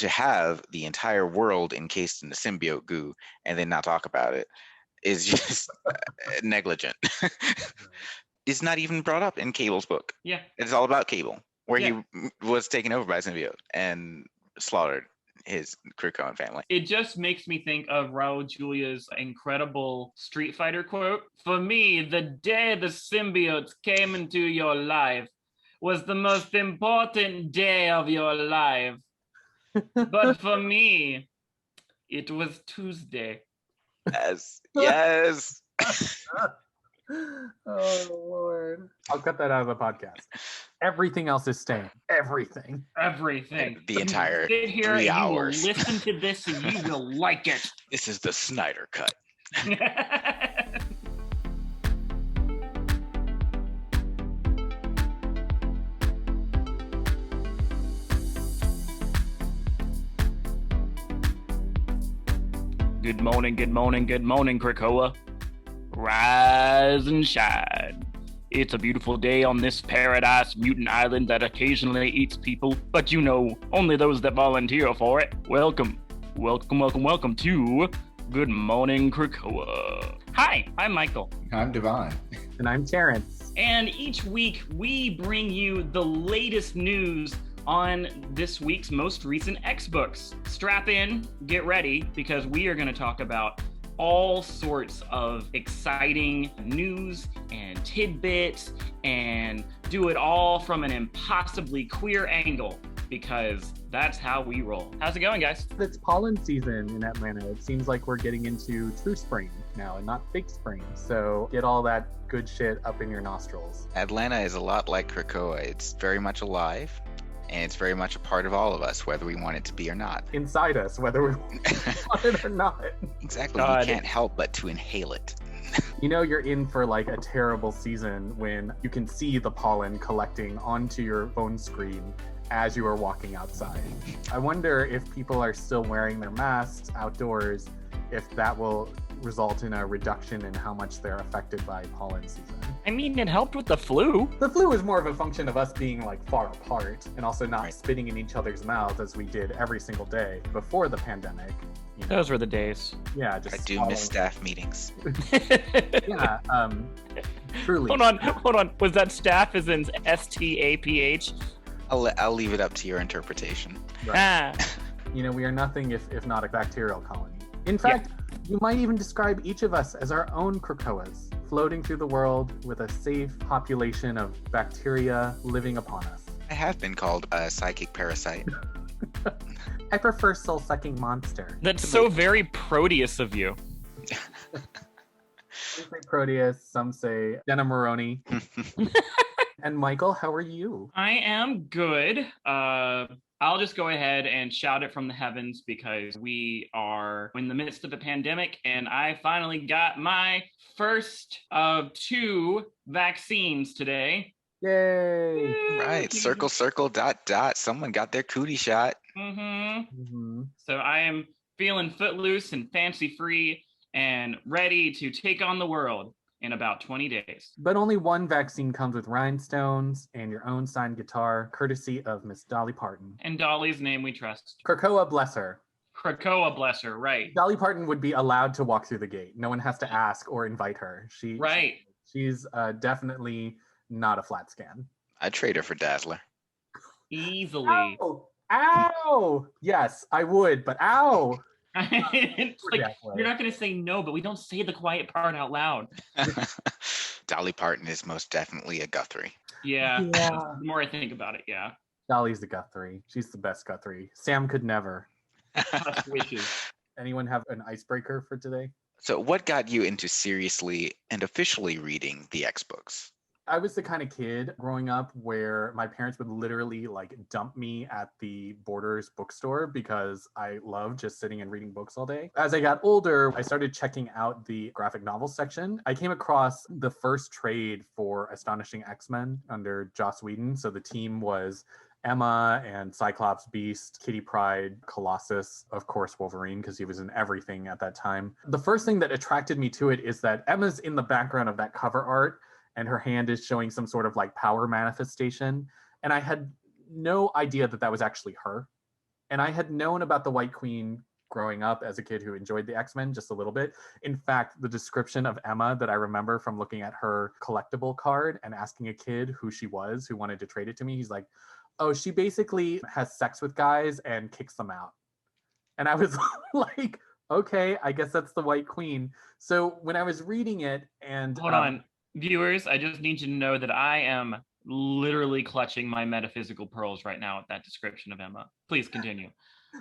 to have the entire world encased in the symbiote goo and then not talk about it is just negligent. It's not even brought up in Cable's book. Yeah. It's all about Cable, where Yeah. he was taken over by a symbiote and slaughtered his Krakoan family. It just makes me think of Raul Julia's incredible Street Fighter quote. For me, the day the symbiotes came into your life was the most important day of your life. But for me, it was Tuesday. Yes. Oh, Lord. I'll cut that out of the podcast. Everything else is staying. Everything. The entire sit here 3 and hours. You will listen to this and you will like it. This is the Snyder Cut. Good morning, Krakoa. Rise and shine. It's a beautiful day on this paradise mutant island that occasionally eats people, but you know, only those that volunteer for it. Welcome to Good Morning Krakoa. Hi, I'm Michael. I'm DeVon. And I'm Terence. And each week we bring you the latest news on this week's most recent X-Books. Strap in, get ready, because we are going to talk about all sorts of exciting news and tidbits and do it all from an impossibly queer angle, because that's how we roll. How's it going, guys? It's pollen season in Atlanta. It seems like we're getting into true spring now and not fake spring. So get all that good shit up in your nostrils. Atlanta is a lot like Krakoa. It's very much alive, and it's very much a part of all of us, whether we want it to be or not. Inside us, whether we want it or not. Exactly. God. You can't help but to inhale it. You know you're in for like a terrible season when you can see the pollen collecting onto your phone screen as you are walking outside. I wonder if people are still wearing their masks outdoors, if that will result in a reduction in how much they're affected by pollen season. I mean, it helped with the flu. The flu is more of a function of us being like far apart and also not spitting in each other's mouths as we did every single day before the pandemic. You know? Those were the days. Yeah, just I do miss staff meetings. Yeah, truly. Hold on. Was that staff as in STAPH? I'll leave it up to your interpretation. Right. You know, we are nothing if not a bacterial colony. In fact, you might even describe each of us as our own Krakoas, floating through the world with a safe population of bacteria living upon us. I have been called a psychic parasite. I prefer soul-sucking monster. That's so very Proteus of you. Some say Proteus, some say Jenna Maroney. And Michael, how are you? I am good. I'll just go ahead and shout it from the heavens because we are in the midst of a pandemic and I finally got my first of 2 vaccines today. Yay! Right. Circle, circle, dot, dot. Someone got their cootie shot. So I am feeling footloose and fancy free and ready to take on the world in about 20 days. But only one vaccine comes with rhinestones and your own signed guitar, courtesy of Miss Dolly Parton. And Dolly's name we trust. Krakoa, bless her. Krakoa, bless her, right. Dolly Parton would be allowed to walk through the gate. No one has to ask or invite her. She's definitely not a flat scan. I'd trade her for Dazzler. Easily. Ow! Ow! Yes, I would, but ow! It's like, you're not going to say no, but we don't say the quiet part out loud. Dolly Parton is most definitely a Guthrie. Yeah. The more I think about it, yeah. Dolly's the Guthrie. She's the best Guthrie. Sam could never. Just wishes. Anyone have an icebreaker for today? So what got you into seriously and officially reading the X-Books? I was the kind of kid growing up where my parents would literally like dump me at the Borders bookstore because I loved just sitting and reading books all day. As I got older, I started checking out the graphic novel section. I came across the first trade for Astonishing X-Men under Joss Whedon. So the team was Emma and Cyclops, Beast, Kitty Pryde, Colossus, of course Wolverine, because he was in everything at that time. The first thing that attracted me to it is that Emma's in the background of that cover art and her hand is showing some sort of like power manifestation. And I had no idea that that was actually her. And I had known about the White Queen growing up as a kid who enjoyed the X-Men just a little bit. In fact, the description of Emma that I remember from looking at her collectible card and asking a kid who she was, who wanted to trade it to me, he's like, oh, she basically has sex with guys and kicks them out. And I was like, okay, I guess that's the White Queen. So when I was reading it and Hold on, viewers, I just need you to know that I am literally clutching my metaphysical pearls right now at that description of Emma. Please continue.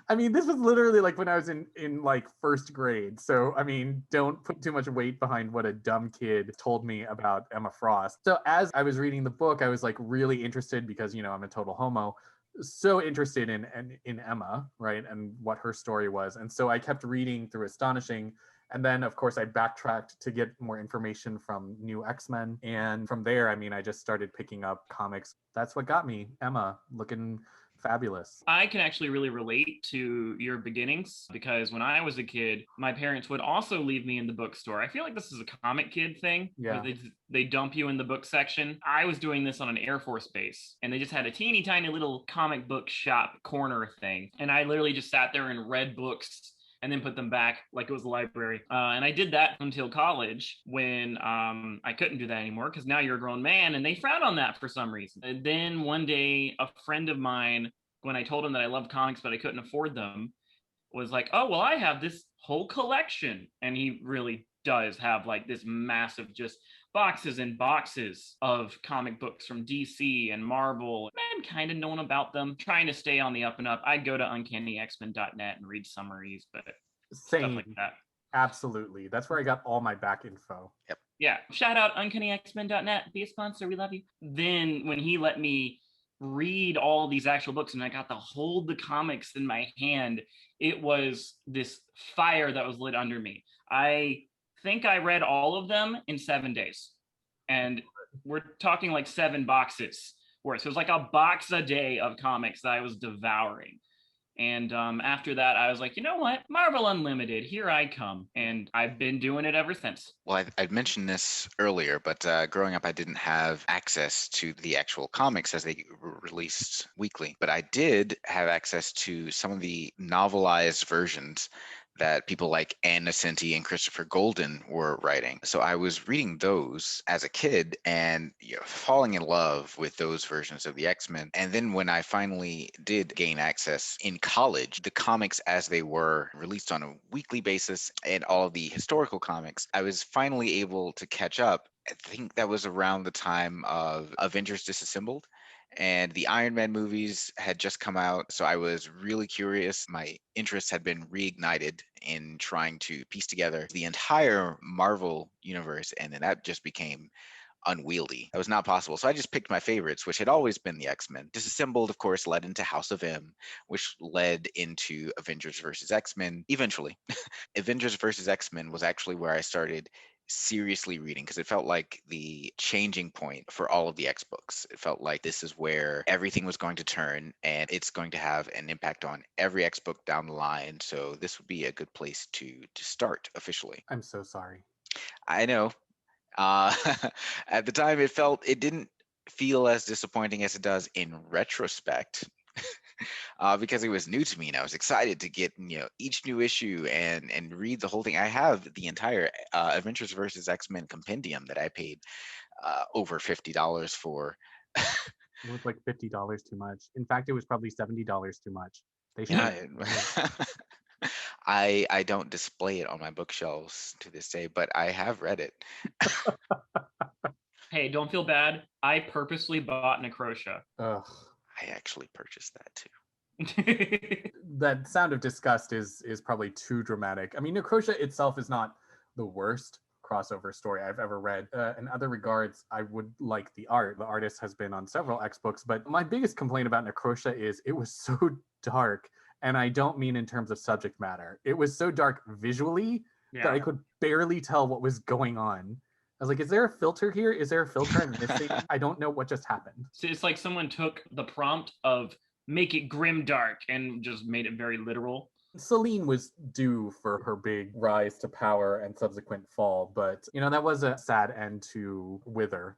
I mean, this was literally like when I was in like first grade. So, I mean, don't put too much weight behind what a dumb kid told me about Emma Frost. So as I was reading the book, I was like really interested because, you know, I'm a total homo. So interested in Emma, right? And what her story was. And so I kept reading through Astonishing. And then, of course, I backtracked to get more information from New X-Men. And from there, I mean, I just started picking up comics. That's what got me. Emma, looking fabulous. I can actually really relate to your beginnings because when I was a kid, my parents would also leave me in the bookstore. I feel like this is a comic kid thing. Yeah. They dump you in the book section. I was doing this on an Air Force base and they just had a teeny tiny little comic book shop corner thing. And I literally just sat there and read books and then put them back like it was a library. And I did that until college when I couldn't do that anymore because now you're a grown man and they frown on that for some reason. And then one day, a friend of mine, when I told him that I loved comics but I couldn't afford them, was like, oh, well, I have this whole collection. And he really does have like this massive just boxes and boxes of comic books from DC and Marvel. And kind of known about them, trying to stay on the up and up. I'd go to uncannyxmen.net and read summaries, but Same. stuff like that. Absolutely. That's where I got all my back info. Yep. Yeah. Shout out uncannyxmen.net. Be a sponsor. We love you. Then when he let me read all these actual books and I got to hold the comics in my hand, it was this fire that was lit under me. I think I read all of them in 7 days. And we're talking like 7 boxes worth. So it was like a box a day of comics that I was devouring. And after that, I was like, you know what? Marvel Unlimited, here I come. And I've been doing it ever since. Well, I'd mentioned this earlier, but growing up, I didn't have access to the actual comics as they were released weekly. But I did have access to some of the novelized versions that people like Ann Nesenti and Christopher Golden were writing. So I was reading those as a kid and falling in love with those versions of the X-Men. And then when I finally did gain access in college, the comics as they were released on a weekly basis and all of the historical comics, I was finally able to catch up. I think that was around the time of Avengers Disassembled. And the Iron Man movies had just come out, so I was really curious. My interest had been reignited in trying to piece together the entire Marvel universe, and then that just became unwieldy. That was not possible. So I just picked my favorites, which had always been the X-Men. Disassembled, of course, led into House of M, which led into Avengers versus X-Men eventually. Avengers versus X-Men was actually where I started seriously reading because it felt like the changing point for all of the X books. It felt like this is where everything was going to turn and it's going to have an impact on every X book down the line. So this would be a good place to start officially. I'm so sorry. I know. At the time it didn't feel as disappointing as it does in retrospect. Because it was new to me and I was excited to get each new issue and read the whole thing. I have the entire Adventures versus X-Men compendium that I paid over $50 for. It was like $50 too much. In fact, it was probably $70 too much. They should. Yeah, I don't display it on my bookshelves to this day, but I have read it. Hey, don't feel bad. I purposely bought Necrosha. Ugh. I actually purchased that too. That sound of disgust is probably too dramatic. I mean, Necrosha itself is not the worst crossover story I've ever read. In other regards, I would like the art. The artist has been on several X books, but my biggest complaint about Necrosha is it was so dark, and I don't mean in terms of subject matter. It was so dark visually that I could barely tell what was going on. I was like, is there a filter here? Is there a filter I'm missing? I don't know what just happened. So it's like someone took the prompt of make it grim dark and just made it very literal. Celine was due for her big rise to power and subsequent fall, but that was a sad end to Wither.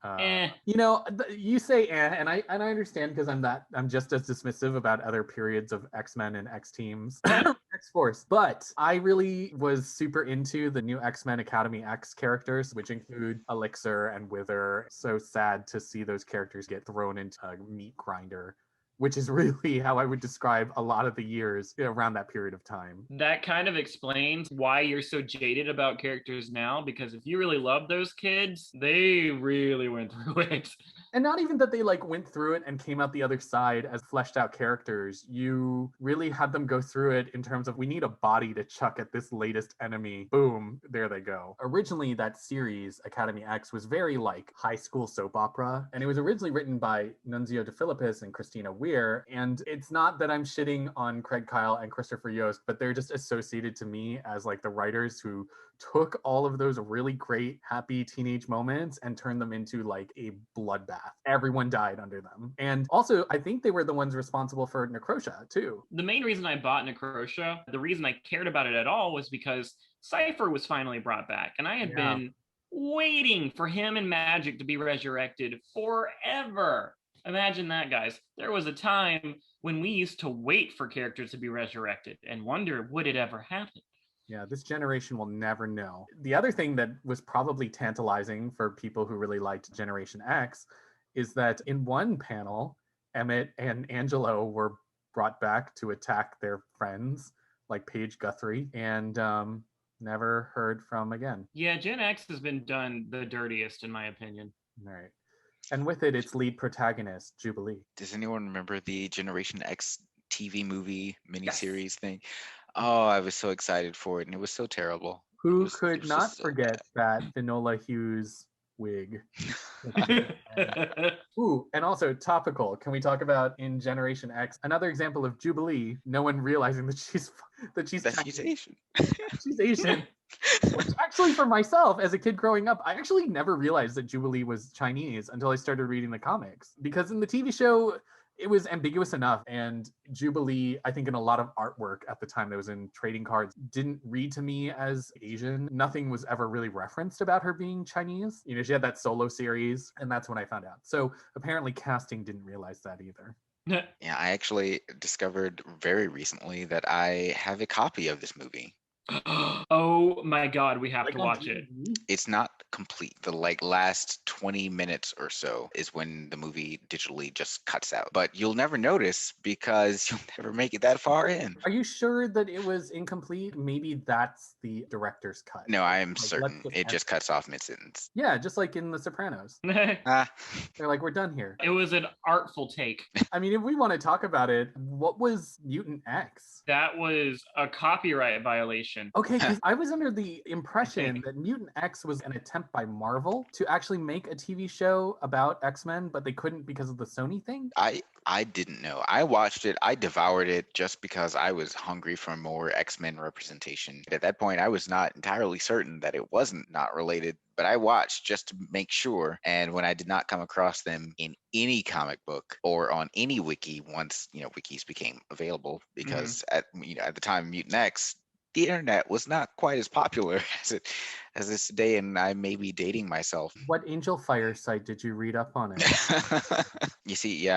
You say and I understand because I'm just as dismissive about other periods of X-Men and X teams, X-Force, but I really was super into the new X-Men Academy X characters, which include Elixir and Wither. So sad to see those characters get thrown into a meat grinder, which is really how I would describe a lot of the years around that period of time. That kind of explains why you're so jaded about characters now, because if you really love those kids, they really went through it. And not even that they went through it and came out the other side as fleshed out characters. You really had them go through it in terms of, we need a body to chuck at this latest enemy. Boom, there they go. Originally, that series, Academy X, was very high school soap opera. And it was originally written by Nunzio De Filippis and Christina Weir. And it's not that I'm shitting on Craig Kyle and Christopher Yost, but they're just associated to me as the writers who took all of those really great, happy teenage moments and turned them into a bloodbath. Everyone died under them. And also, I think they were the ones responsible for Necrosha, too. The main reason I bought Necrosha, the reason I cared about it at all, was because Cypher was finally brought back. And I had been waiting for him and Magic to be resurrected forever. Imagine that, guys. There was a time when we used to wait for characters to be resurrected and wonder, would it ever happen? Yeah, this generation will never know. The other thing that was probably tantalizing for people who really liked Generation X is that in one panel, Emmett and Angelo were brought back to attack their friends, like Paige Guthrie, and never heard from again. Yeah, Gen X has been done the dirtiest, in my opinion. All right. And with it, its lead protagonist, Jubilee. Does anyone remember the Generation X TV movie miniseries thing? Oh, I was so excited for it, and it was so terrible. Who could not forget that Finola Hughes wig? Ooh, and also topical. Can we talk about in Generation X another example of Jubilee? No one realizing that she's Asian. She's Asian. Which actually, for myself as a kid growing up, I actually never realized that Jubilee was Chinese until I started reading the comics. Because in the TV show, it was ambiguous enough, and Jubilee, I think in a lot of artwork at the time that was in trading cards, didn't read to me as Asian. Nothing was ever really referenced about her being Chinese. She had that solo series, and that's when I found out. So apparently casting didn't realize that either. Yeah, I actually discovered very recently that I have a copy of this movie. Oh my god, we have to watch it. It's not complete. The last 20 minutes or so is when the movie digitally just cuts out. But you'll never notice because you'll never make it that far in. Are you sure that it was incomplete? Maybe that's the director's cut. No, I am certain it just cuts off mid-sentence. Yeah, just like in The Sopranos. They're like, we're done here. It was an artful take. I mean, if we want to talk about it, what was Mutant X? That was a copyright violation. Okay, because I was under the impression that Mutant X was an attempt by Marvel to actually make a TV show about X-Men, but they couldn't because of the Sony thing. I didn't know. I watched it. I devoured it just because I was hungry for more X-Men representation. At that point, I was not entirely certain that it wasn't not related, but I watched just to make sure. And when I did not come across them in any comic book or on any wiki, once wikis became available, because at the time of Mutant X, the internet was not quite as popular as it is today, and I may be dating myself. What Angel Fire site did you read up on it? You see,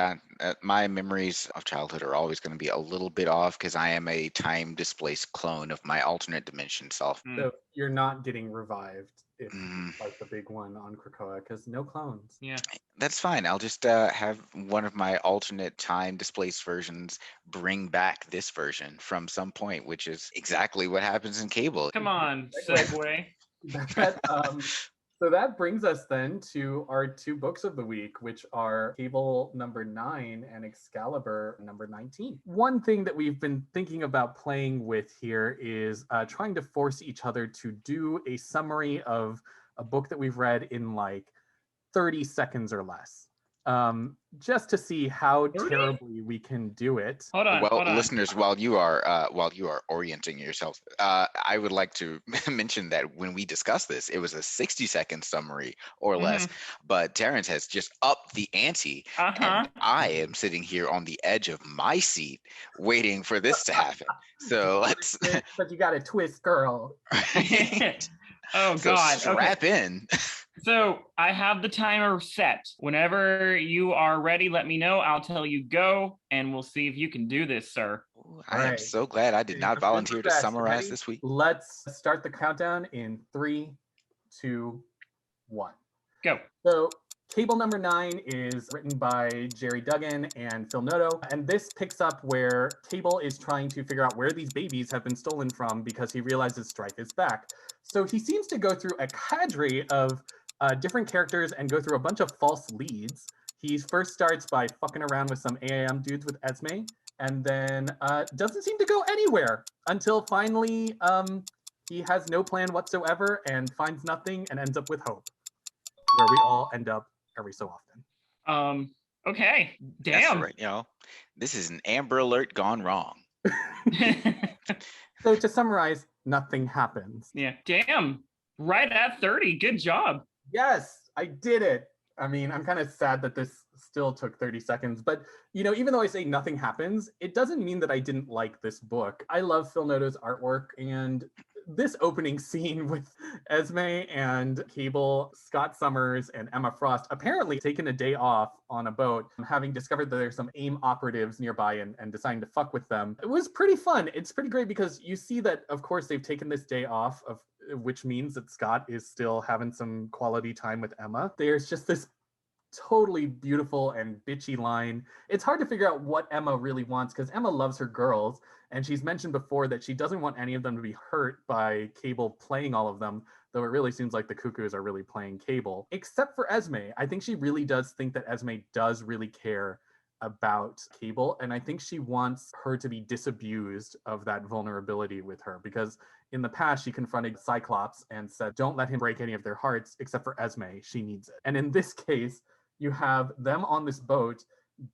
my memories of childhood are always going to be a little bit off because I am a time-displaced clone of my alternate dimension self. So you're not getting revived. It's like the big one on Krakoa because no clones. Yeah, that's fine. I'll just have one of my alternate time displaced versions bring back this version from some point, which is exactly what happens in Cable. Come on, segue. So that brings us then to our two books of the week, which are Cable number 9 and Excalibur number 19. One thing that we've been thinking about playing with here is trying to force each other to do a summary of a book that we've read in 30 seconds or less. just to see how 30? terribly we can do it. Hold on. Well, listeners, while you are orienting yourself, I would like to mention that when we discussed this, it was a 60-second summary or less. But Terrence has just upped the ante, and I am sitting here on the edge of my seat, waiting for this to happen. So let's. But you got to twist, girl. Oh So God! strap in. So I have the timer set. Whenever you are ready, let me know. I'll tell you go, and we'll see if you can do this, sir. I am so glad I did not volunteer to summarize this week. Let's start the countdown in 3, 2, 1. Go. So Cable number 9 is written by Jerry Duggan and Phil Noto, and this picks up where Cable is trying to figure out where these babies have been stolen from because he realizes Strife is back. So he seems to go through a cadre of different characters and go through a bunch of false leads. He first starts by fucking around with some AAM dudes with Esme, and then doesn't seem to go anywhere until finally he has no plan whatsoever and finds nothing and ends up with Hope, where we all end up every so often. Okay. Damn. That's right. This is an Amber Alert gone wrong. So to summarize, nothing happens. Yeah. Damn. Right at 30. Good job. Yes, I did it. I mean, I'm kind of sad that this still took 30 seconds, but even though I say nothing happens, it doesn't mean that I didn't like this book. I love Phil Noto's artwork, and this opening scene with Esme and Cable, Scott Summers, and Emma Frost apparently taking a day off on a boat, having discovered that there's some AIM operatives nearby and deciding to fuck with them. It was pretty fun. It's pretty great because you see that, of course, they've taken this day off, which means that Scott is still having some quality time with Emma. There's just this totally beautiful and bitchy line. It's hard to figure out what Emma really wants because Emma loves her girls, and she's mentioned before that she doesn't want any of them to be hurt by Cable playing all of them, though it really seems like the Cuckoos are really playing Cable, except for Esme. I think she really does think that Esme does really care about Cable, and I think she wants her to be disabused of that vulnerability with her, because in the past she confronted Cyclops and said, don't let him break any of their hearts, except for Esme, she needs it. And in this case, you have them on this boat,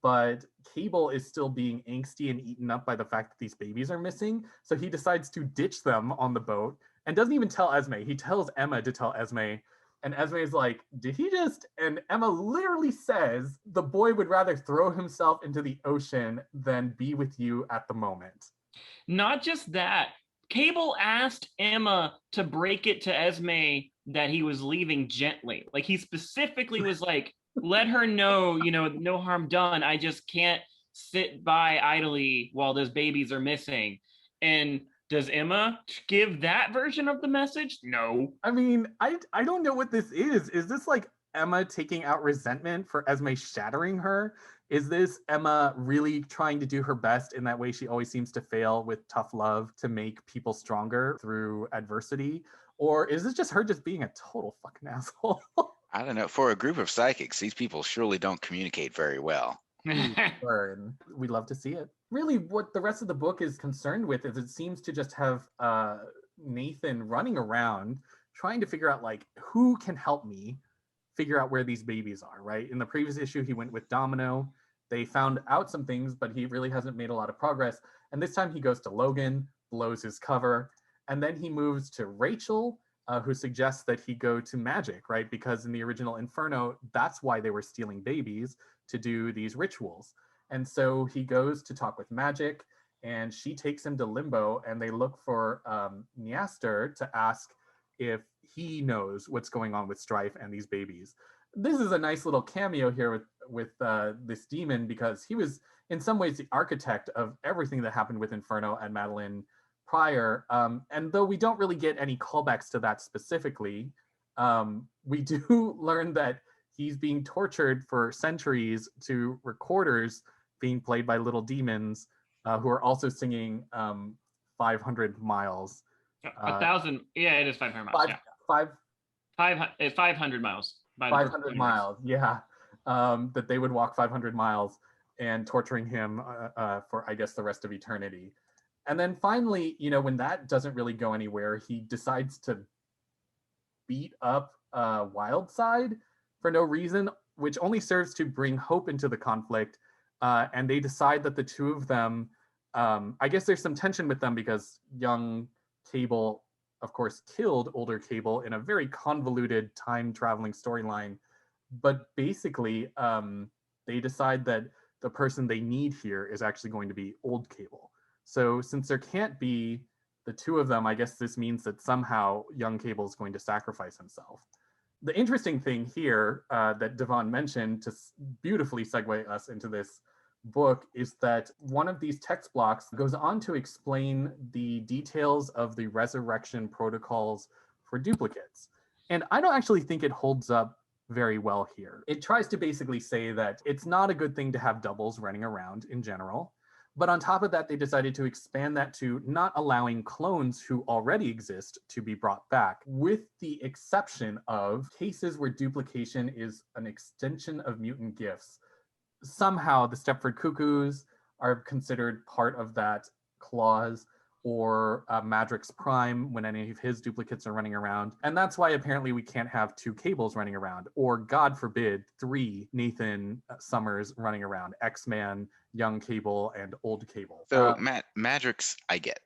but Cable is still being angsty and eaten up by the fact that these babies are missing. So he decides to ditch them on the boat and doesn't even tell Esme. He tells Emma to tell Esme. And Esme is like, did he just? And Emma literally says, the boy would rather throw himself into the ocean than be with you at the moment. Not just that. Cable asked Emma to break it to Esme that he was leaving gently. Like, he specifically was like, let her know, no harm done. I just can't sit by idly while those babies are missing. And does Emma give that version of the message? No. I mean, I don't know what this is. Is this like Emma taking out resentment for Esme shattering her? Is this Emma really trying to do her best in that way she always seems to fail with tough love to make people stronger through adversity? Or is this just her just being a total fucking asshole? I don't know. For a group of psychics, these people surely don't communicate very well. We'd love to see it. Really, what the rest of the book is concerned with is it seems to just have Nathan running around trying to figure out, like, who can help me figure out where these babies are, right? In the previous issue, he went with Domino. They found out some things, but he really hasn't made a lot of progress. And this time he goes to Logan, blows his cover, and then he moves to Rachel, who suggests that he go to Magic, right? Because in the original Inferno, that's why they were stealing babies, to do these rituals. And so he goes to talk with Magic, and she takes him to Limbo, and they look for Neaster to ask if he knows what's going on with Strife and these babies. This is a nice little cameo here with this demon, because he was in some ways the architect of everything that happened with Inferno and Madeline prior. And though we don't really get any callbacks to that specifically, we do learn that he's being tortured for centuries to recorders being played by little demons who are also singing 500 miles. 1,000. Yeah, it is 500 miles. 500 miles. 500 miles, yeah. That they would walk 500 miles and torturing him for, I guess, the rest of eternity. And then finally, when that doesn't really go anywhere, he decides to beat up Wildside for no reason, which only serves to bring hope into the conflict. And they decide that the two of them, I guess there's some tension with them because young Cable, of course, killed older Cable in a very convoluted time traveling storyline. But basically, they decide that the person they need here is actually going to be old Cable. So since there can't be the two of them, I guess this means that somehow young Cable is going to sacrifice himself. The interesting thing here that DeVon mentioned to beautifully segue us into this book is that one of these text blocks goes on to explain the details of the resurrection protocols for duplicates. And I don't actually think it holds up very well here. It tries to basically say that it's not a good thing to have doubles running around in general. But on top of that, they decided to expand that to not allowing clones who already exist to be brought back, with the exception of cases where duplication is an extension of mutant gifts. Somehow the Stepford Cuckoos are considered part of that clause, or Madrix Prime when any of his duplicates are running around. And that's why apparently we can't have two Cables running around, or God forbid, three Nathan Summers running around, X-Man, young Cable, and old Cable. So Madrix, I get.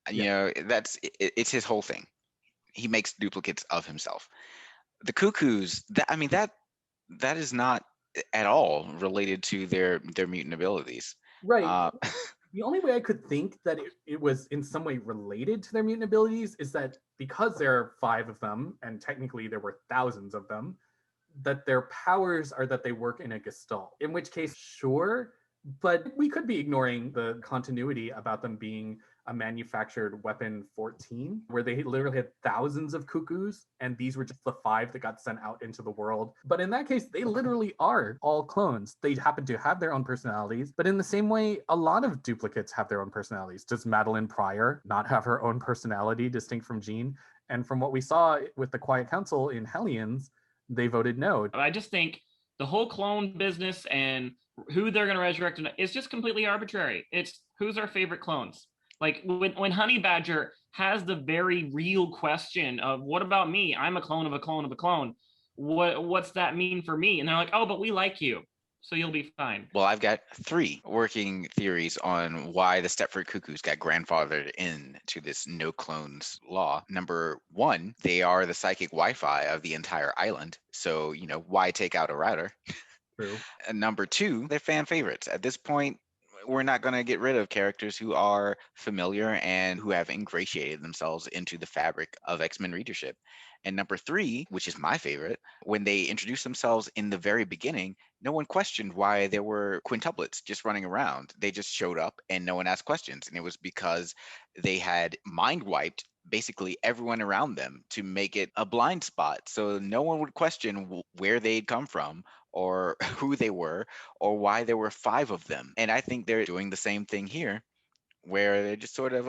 You Yeah. know, it's his whole thing. He makes duplicates of himself. The Cuckoos, that is not at all related to their mutant abilities. Right. The only way I could think that it was in some way related to their mutant abilities is that because there are 5 of them, and technically there were thousands of them, that their powers are that they work in a gestalt. In which case, sure, but we could be ignoring the continuity about them being a manufactured weapon 14, where they literally had thousands of cuckoos, and these were just the 5 that got sent out into the world. But in that case, they literally are all clones. They happen to have their own personalities, but in the same way, a lot of duplicates have their own personalities. Does Madeline Pryor not have her own personality distinct from Jean? And from what we saw with the Quiet Council in Hellions, they voted no. I just think the whole clone business and who they're going to resurrect is just completely arbitrary. It's who's our favorite clones. Like when Honey Badger has the very real question of, what about me? I'm a clone of a clone of a clone. What's that mean for me? And they're like, oh, but we like you, so you'll be fine. Well, I've got 3 working theories on why the Stepford Cuckoos got grandfathered into this no clones law. Number 1, they are the psychic Wi-Fi of the entire island. So, why take out a router? True. And number 2, they're fan favorites. At this point, we're not going to get rid of characters who are familiar and who have ingratiated themselves into the fabric of X-Men readership. And number 3, which is my favorite, when they introduced themselves in the very beginning, no one questioned why there were quintuplets just running around. They just showed up and no one asked questions. And it was because they had mind wiped basically everyone around them to make it a blind spot. So no one would question where they'd come from, or who they were, or why there were 5 of them. And I think they're doing the same thing here, where they're just sort of,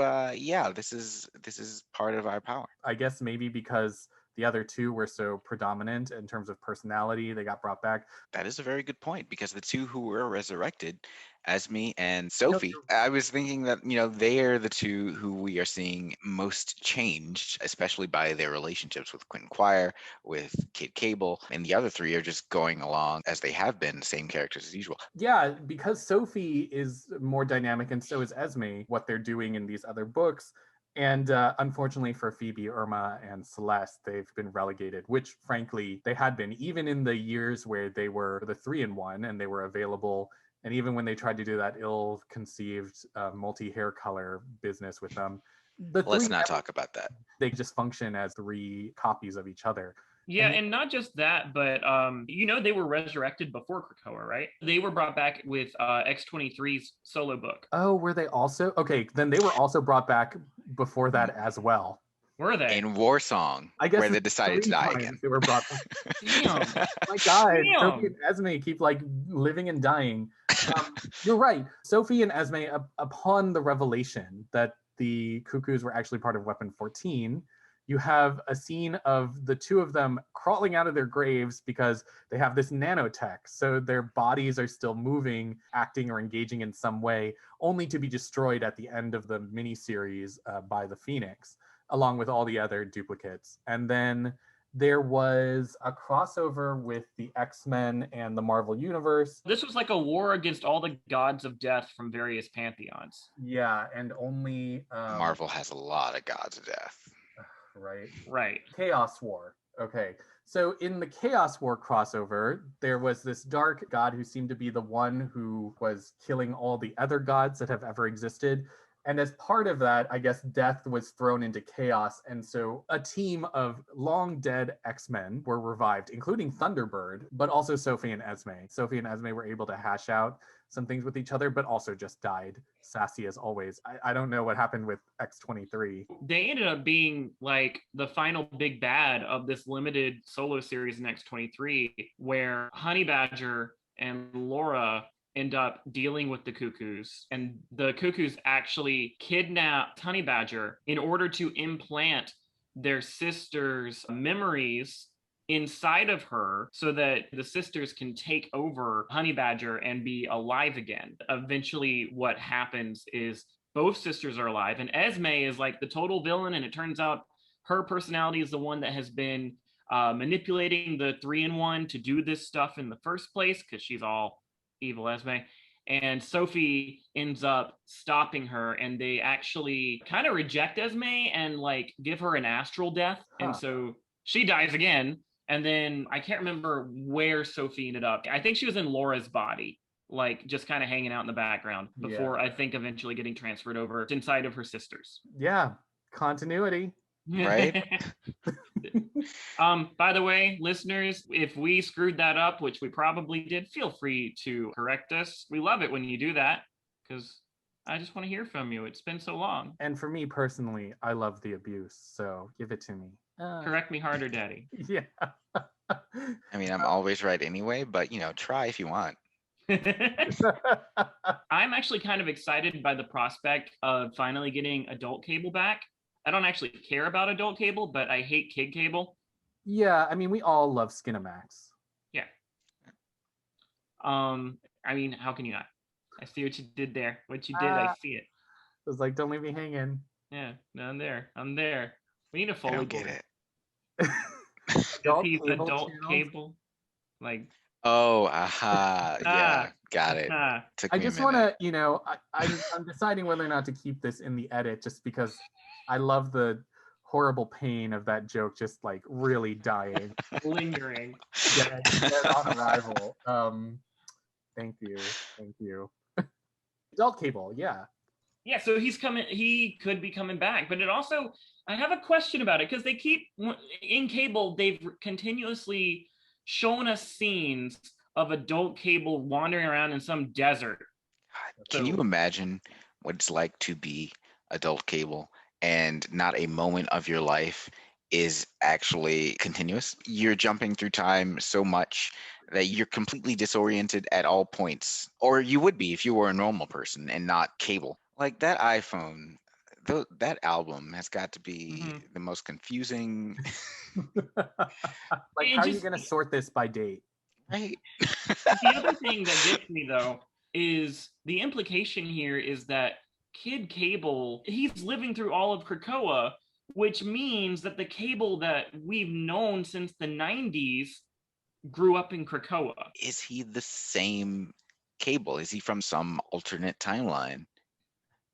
this is part of our power. I guess maybe because the other 2 were so predominant in terms of personality, they got brought back. That is a very good point, because the 2 who were resurrected, Esme and Sophie, I was thinking that, they are the 2 who we are seeing most changed, especially by their relationships with Quentin Quire, with Kid Cable, and the other 3 are just going along as they have been, same characters as usual. Yeah, because Sophie is more dynamic and so is Esme, what they're doing in these other books. And unfortunately for Phoebe, Irma, and Celeste, they've been relegated, which frankly, they had been, even in the years where they were the 3-in-1 and they were available. And even when they tried to do that ill-conceived multi-hair color business with them. Let's not talk about that. They just function as 3 copies of each other. Yeah, and not just that, but they were resurrected before Krakoa, right? They were brought back with X-23's solo book. Oh, were they also? Okay, then they were also brought back before that as well. Were they? In War Song, I guess where they decided to die again. They were brought back. Damn. My God, Damn. Sophie and Esme keep living and dying. You're right. Sophie and Esme, upon the revelation that the Cuckoos were actually part of Weapon 14, you have a scene of the 2 of them crawling out of their graves because they have this nanotech. So their bodies are still moving, acting, or engaging in some way, only to be destroyed at the end of the miniseries by the Phoenix, along with all the other duplicates. And then There was a crossover with the X-Men and the Marvel Universe. This was like a war against all the gods of death from various pantheons. Yeah, and only Marvel has a lot of gods of death. Right. Chaos War. Okay. So in the Chaos War crossover, there was this dark god who seemed to be the one who was killing all the other gods that have ever existed. And as part of that, I guess death was thrown into chaos. And so a team of long dead X-Men were revived, including Thunderbird, but also Sophie and Esme. Sophie and Esme were able to hash out some things with each other, but also just died sassy as always. I don't know what happened with X-23. They ended up being like the final big bad of this limited solo series in X-23, where Honey Badger and Laura end up dealing with the Cuckoos, and the Cuckoos actually kidnapped Honey Badger in order to implant their sister's memories inside of her so that the sisters can take over Honey Badger and be alive again. Eventually what happens is both sisters are alive, and Esme is like the total villain, and it turns out her personality is the one that has been manipulating the 3-in-1 to do this stuff in the first place, because she's all evil Esme. And Sophie ends up stopping her, and they actually kind of reject Esme and like give her an astral death. And so she dies again. And then I can't remember where Sophie ended up. I think she was in Laura's body, like just kind of hanging out in the background before I think eventually getting transferred over inside of her sisters. Yeah, continuity. Right? By the way, listeners, if we screwed that up, which we probably did, feel free to correct us. We love it when you do that, because I just want to hear from you. It's been so long. And for me personally, I love the abuse, so give it to me. Correct me harder, Daddy. Yeah. I mean, I'm always right anyway, but try if you want. I'm actually kind of excited by the prospect of finally getting adult cable back. I don't actually care about adult cable, but I hate kid cable. Yeah, I mean, we all love Skinamax. Yeah. I mean, how can you not? I see what you did there. What you did, I see it. It was like, don't leave me hanging. Yeah, no, I'm there. We need a Foley I don't board. get it. Adult cable. Like, oh, aha. Yeah, got it. I just want to, I'm deciding whether or not to keep this in the edit just because I love the horrible pain of that joke just like really dying. Lingering. Dead on arrival. Thank you. Adult cable, yeah. Yeah, so he could be coming back, but it also, I have a question about it, because they keep, in cable, they've continuously shown us scenes of adult cable wandering around in some desert. Can you imagine what it's like to be adult cable and not a moment of your life is actually continuous? You're jumping through time so much that you're completely disoriented at all points, or you would be if you were a normal person and not cable. Like that iPhone, that album has got to be the most confusing. Like, how are you going to sort this by date? Right. The other thing that gets me, though, is the implication here is that Kid Cable, he's living through all of Krakoa, which means that the Cable that we've known since the 90s grew up in Krakoa. Is he the same Cable? Is he from some alternate timeline?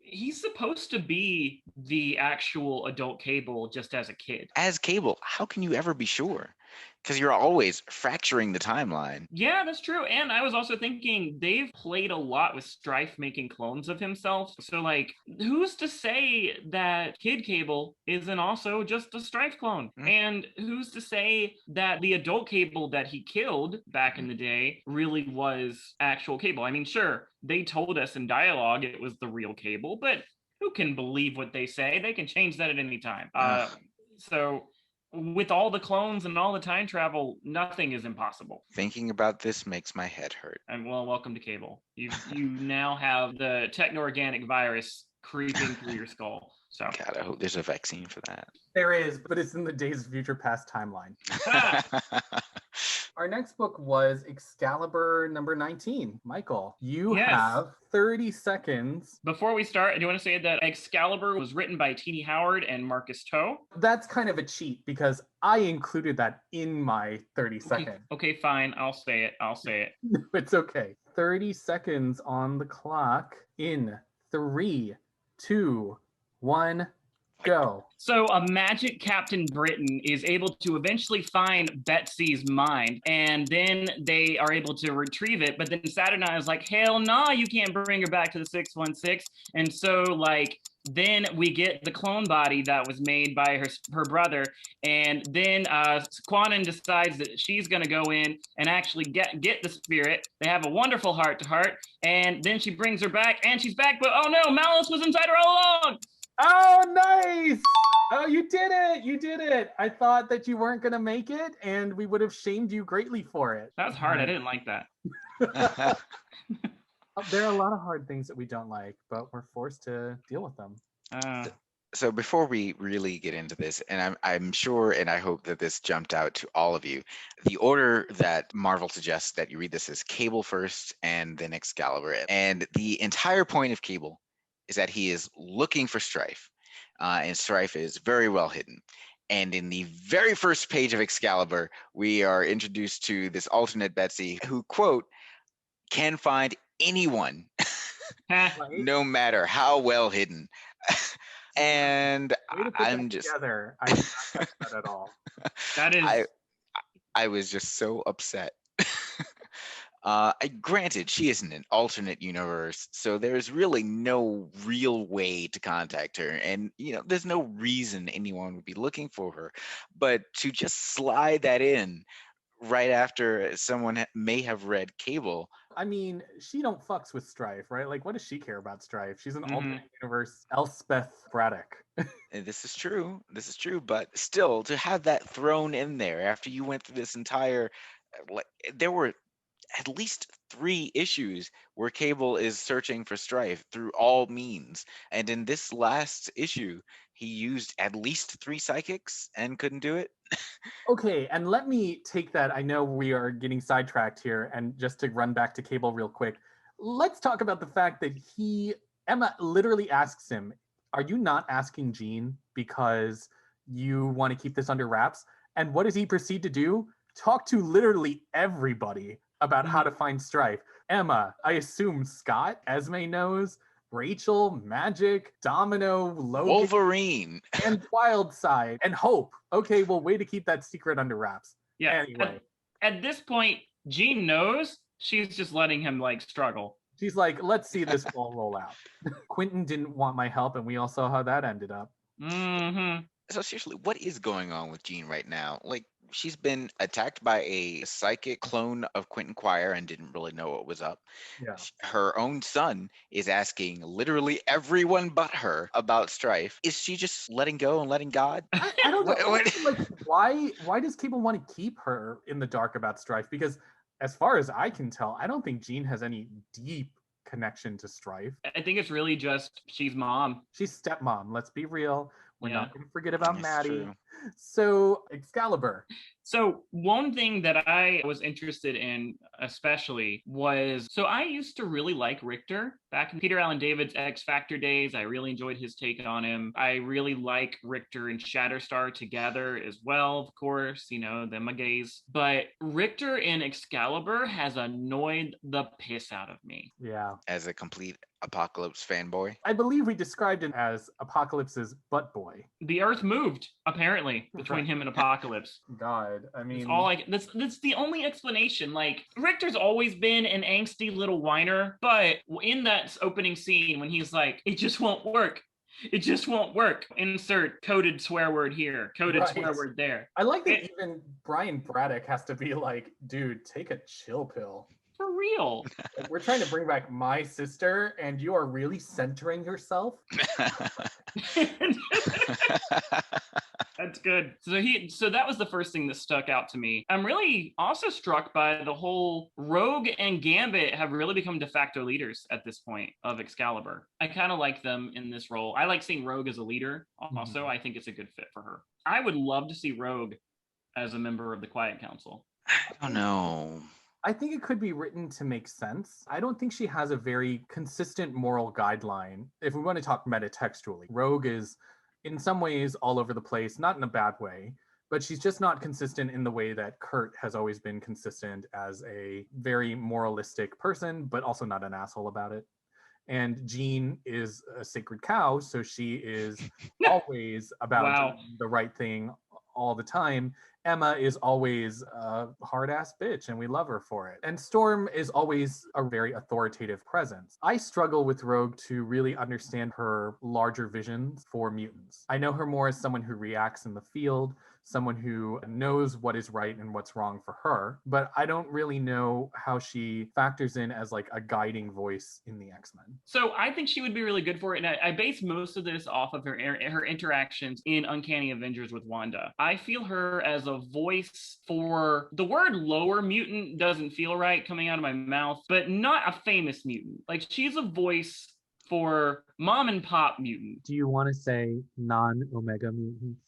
He's supposed to be the actual adult Cable just as a kid. As Cable, how can you ever be sure? Because you're always fracturing the timeline. Yeah, that's true. And I was also thinking they've played a lot with Strife making clones of himself. So, like, who's to say that Kid Cable isn't also just a Strife clone? And who's to say that the adult Cable that he killed back in the day really was actual Cable? I mean, sure, they told us in dialogue it was the real Cable, but who can believe what they say? They can change that at any time. So with all the clones and all the time travel, nothing is impossible. Thinking about this makes my head hurt. And well, welcome to Cable. You now have the techno-organic virus creeping through your skull. So God, I hope there's a vaccine for that. There is, but it's in the Days of Future Past timeline. Our next book was Excalibur number 19. Michael, you Yes. have 30 seconds. Before we start, I do want to say that Excalibur was written by Teenie Howard and Marcus Toe. That's kind of a cheat because I included that in my 30 seconds. Okay, fine. I'll say it. It's okay. 30 seconds on the clock. In 3, 2, 1, go. So a magic Captain Britain is able to eventually find Betsy's mind, and then they are able to retrieve it. But then Saturnine is like, hell no, you can't bring her back to the 616. And so, like, then we get the clone body that was made by her brother, and then Quanon decides that she's going to go in and actually get the spirit. They have a wonderful heart-to-heart, and then she brings her back, and she's back, but oh no, Malice was inside her all along! Oh, nice! Oh, you did it! You did it! I thought that you weren't going to make it, and we would have shamed you greatly for it. That was hard. I didn't like that. There are a lot of hard things that we don't like, but we're forced to deal with them. So before we really get into this, and I'm sure and I hope that this jumped out to all of you, the order that Marvel suggests that you read this is Cable first and then Excalibur. And the entire point of Cable is that he is looking for Strife, and Strife is very well hidden. And in the very first page of Excalibur, we are introduced to this alternate Betsy who, quote, can find anyone, no matter how well hidden. And I'm just together. I did not catch that at all. That is. I was just so upset. Granted, she is in an alternate universe, so there's really no real way to contact her, and there's no reason anyone would be looking for her. But to just slide that in right after someone may have read Cable. I mean, she don't fucks with Strife, right? Like, what does she care about Strife? She's an alternate universe Elspeth Braddock. This is true. But still, to have that thrown in there after you went through this entire, there were at least 3 issues where Cable is searching for Strife through all means. And in this last issue, he used at least 3 psychics and couldn't do it. Okay, and let me take that. I know we are getting sidetracked here, and just to run back to Cable real quick, let's talk about the fact that Emma literally asks him, are you not asking Jean because you want to keep this under wraps? And what does he proceed to do? Talk to literally everybody about how to find Strife. Emma, I assume Scott, Esme knows, Rachel, Magic, Domino, Logan, Wolverine, and Wildside, and Hope. Okay, well, way to keep that secret under wraps. Yeah. Anyway. At this point, Jean knows. She's just letting him, struggle. She's like, let's see this ball roll out. Quentin didn't want my help, and we all saw how that ended up. Mm-hmm. So seriously, what is going on with Jean right now? She's been attacked by a psychic clone of Quentin Quire and didn't really know what was up. Yeah. Her own son is asking literally everyone but her about Strife. Is she just letting go and letting God? I don't know. Why does Cable want to keep her in the dark about Strife? Because as far as I can tell, I don't think Jean has any deep connection to Strife. I think it's really just she's mom. She's stepmom. Let's be real. We're not going to forget about That's Maddie. true. So, Excalibur. So one thing that I was interested in especially was, so I used to really like Richter back in Peter Allen David's X Factor days. I really enjoyed his take on him. I really like Richter and Shatterstar together as well, of course, them a gays. But Richter in Excalibur has annoyed the piss out of me. Yeah. As a complete Apocalypse fanboy. I believe we described him as Apocalypse's butt boy. The Earth moved, apparently, between him and Apocalypse. God, I mean, that's the only explanation. Richter's always been an angsty little whiner, but in that opening scene when he's like, it just won't work. It just won't work. Insert coded swear word here, coded swear word there. I like that even Brian Braddock has to be like, dude, take a chill pill. For real. We're trying to bring back my sister, and you are really centering yourself. That's good. So that was the first thing that stuck out to me. I'm really also struck by the whole Rogue and Gambit have really become de facto leaders at this point of Excalibur. I kind of like them in this role. I like seeing Rogue as a leader. Also, I think it's a good fit for her. I would love to see Rogue as a member of the Quiet Council. I don't know. I think it could be written to make sense. I don't think she has a very consistent moral guideline. If we want to talk metatextually, Rogue is in some ways all over the place, not in a bad way, but she's just not consistent in the way that Kurt has always been consistent as a very moralistic person, but also not an asshole about it. And Jean is a sacred cow, so she is always about Wow. doing the right thing all the time. Emma is always a hard ass bitch and we love her for it. And Storm is always a very authoritative presence. I struggle with Rogue to really understand her larger visions for mutants. I know her more as someone who reacts in the field, someone who knows what is right and what's wrong for her, but I don't really know how she factors in as like a guiding voice in the X-Men. So I think she would be really good for it, and I base most of this off of her interactions in Uncanny Avengers with Wanda. I feel her as a voice for the word lower mutant doesn't feel right coming out of my mouth, but not a famous mutant. Like she's a voice for mom and pop mutant. Do you want to say non-Omega mutants?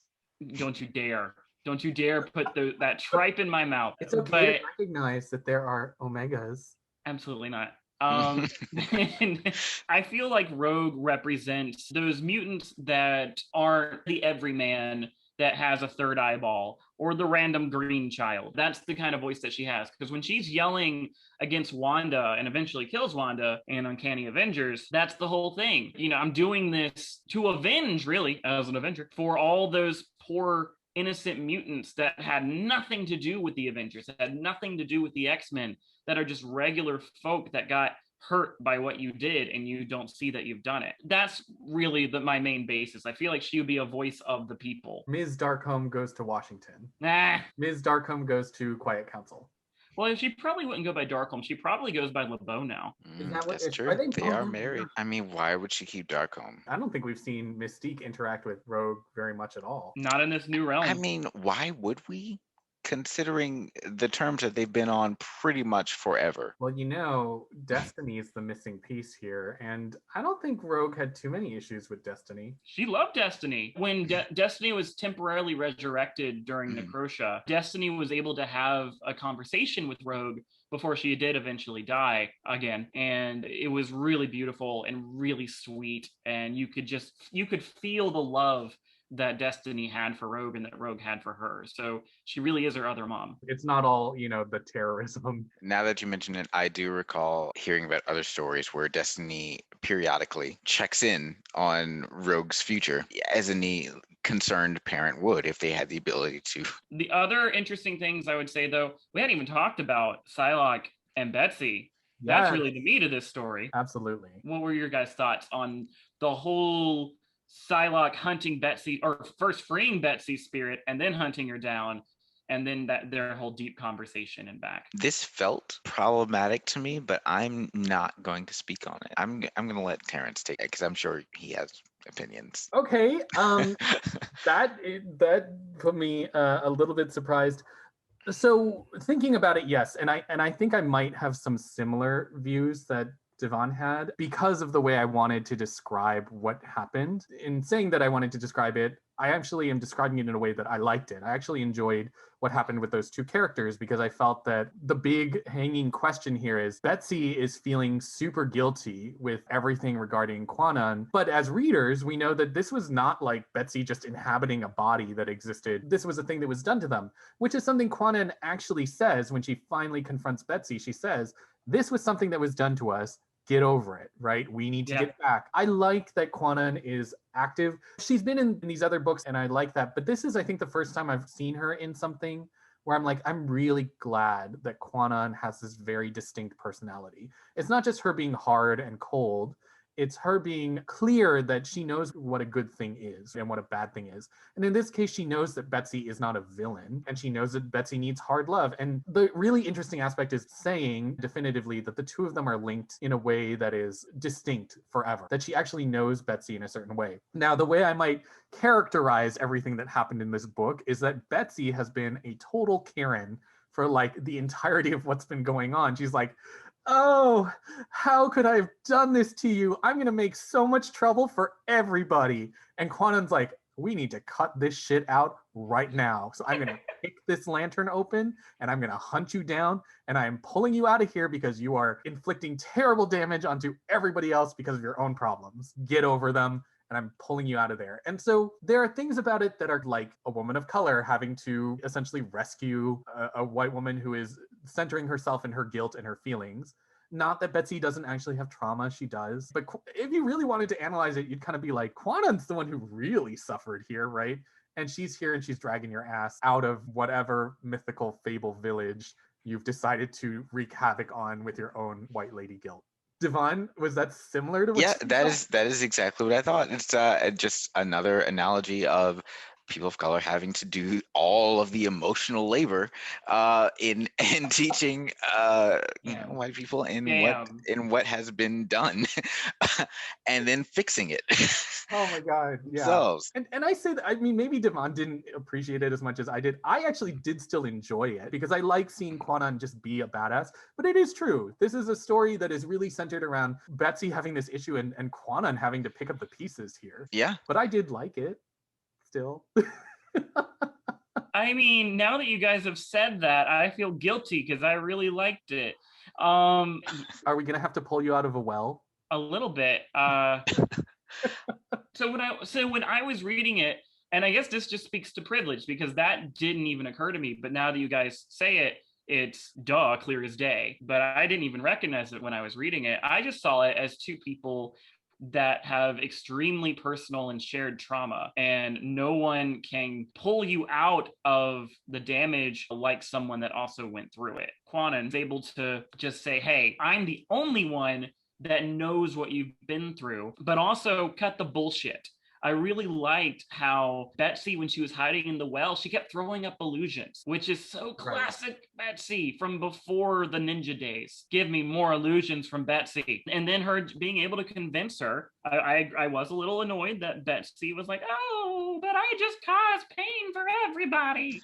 Don't you dare. Don't you dare put that tripe in my mouth. It's okay to recognize that there are Omegas. Absolutely not. And I feel like Rogue represents those mutants that aren't the everyman that has a third eyeball or the random green child. That's the kind of voice that she has. Because when she's yelling against Wanda and eventually kills Wanda in Uncanny Avengers, that's the whole thing. You know, I'm doing this to avenge, really, as an Avenger, for all those poor innocent mutants that had nothing to do with the Avengers, that had nothing to do with the X-Men, that are just regular folk that got hurt by what you did and you don't see that you've done it. That's really my main basis. I feel like she would be a voice of the people. Ms. Darkholme goes to Washington. Nah. Ms. Darkholme goes to Quiet Council. Well, she probably wouldn't go by Darkholme. She probably goes by LeBeau now. That's true. They are married. I mean, why would she keep Darkholme? I don't think we've seen Mystique interact with Rogue very much at all. Not in this new realm. I mean, why would we? Considering the terms that they've been on pretty much forever. Well, you know, Destiny is the missing piece here, and I don't think Rogue had too many issues with Destiny. She loved Destiny. When Destiny was temporarily resurrected during Necrosha, Destiny was able to have a conversation with Rogue before she did eventually die again. And it was really beautiful and really sweet. And you could feel the love that Destiny had for Rogue and that Rogue had for her. So she really is her other mom. It's not all, you know, the terrorism. Now that you mention it, I do recall hearing about other stories where Destiny periodically checks in on Rogue's future, as any concerned parent would if they had the ability to. The other interesting things I would say, though, we hadn't even talked about Psylocke and Betsy. Yeah. That's really the meat of this story. Absolutely. What were your guys' thoughts on the whole Psylocke hunting Betsy, or first freeing Betsy's spirit and then hunting her down, and then their whole deep conversation and back? This felt problematic to me, but I'm not going to speak on it. I'm going to let Terence take it because I'm sure he has opinions. Okay, that put me a little bit surprised. So thinking about it, yes, and I think I might have some similar views that DeVon had because of the way I wanted to describe what happened. In saying that I wanted to describe it, I actually am describing it in a way that I liked it. I actually enjoyed what happened with those two characters because I felt that the big hanging question here is Betsy is feeling super guilty with everything regarding Kwannon. But as readers, we know that this was not like Betsy just inhabiting a body that existed. This was a thing that was done to them, which is something Kwannon actually says when she finally confronts Betsy. She says, this was something that was done to us. Get over it, right? We need to get back. I like that Kwannon is active. She's been in these other books and I like that, but this is, I think, the first time I've seen her in something where I'm like, I'm really glad that Kwannon has this very distinct personality. It's not just her being hard and cold. It's her being clear that she knows what a good thing is and what a bad thing is. And in this case, she knows that Betsy is not a villain and she knows that Betsy needs hard love. And the really interesting aspect is saying definitively that the two of them are linked in a way that is distinct forever, that she actually knows Betsy in a certain way. Now, the way I might characterize everything that happened in this book is that Betsy has been a total Karen for like the entirety of what's been going on. She's like, oh, how could I have done this to you? I'm going to make so much trouble for everybody. And Quannon's like, we need to cut this shit out right now. So I'm going to kick this lantern open and I'm going to hunt you down and I am pulling you out of here because you are inflicting terrible damage onto everybody else because of your own problems. Get over them. And I'm pulling you out of there. And so there are things about it that are like a woman of color having to essentially rescue a white woman who is centering herself in her guilt and her feelings. Not that Betsy doesn't actually have trauma, she does. But if you really wanted to analyze it, you'd kind of be like, Kwanan's the one who really suffered here, right? And she's here and she's dragging your ass out of whatever mythical fable village you've decided to wreak havoc on with your own white lady guilt. DeVon, was that similar to what Yeah, you that is exactly what I thought. It's just another analogy of people of color having to do all of the emotional labor in in teaching white people Damn. in what has been done and then fixing it Oh my God. Yeah. themselves. And I say that, I mean, maybe DeVon didn't appreciate it as much as I did. I actually did still enjoy it because I like seeing Kwanan just be a badass. But it is true. This is a story that is really centered around Betsy having this issue and Kwanan having to pick up the pieces here. Yeah. But I did like it still. I mean, now that you guys have said that, I feel guilty because I really liked it. Are we gonna have to pull you out of a well? A little bit. So when I was reading it, and I guess this just speaks to privilege because that didn't even occur to me. But now that you guys say it, it's clear as day. But I didn't even recognize it when I was reading it. I just saw it as two people that have extremely personal and shared trauma, and no one can pull you out of the damage like someone that also went through it. Kwanan's able to just say, hey, I'm the only one that knows what you've been through, but also cut the bullshit. I really liked how Betsy, when she was hiding in the well, she kept throwing up illusions, which is so classic Betsy from before the ninja days. Give me more illusions from Betsy. And then her being able to convince her, I was a little annoyed that Betsy was like, oh, but I just caused pain for everybody.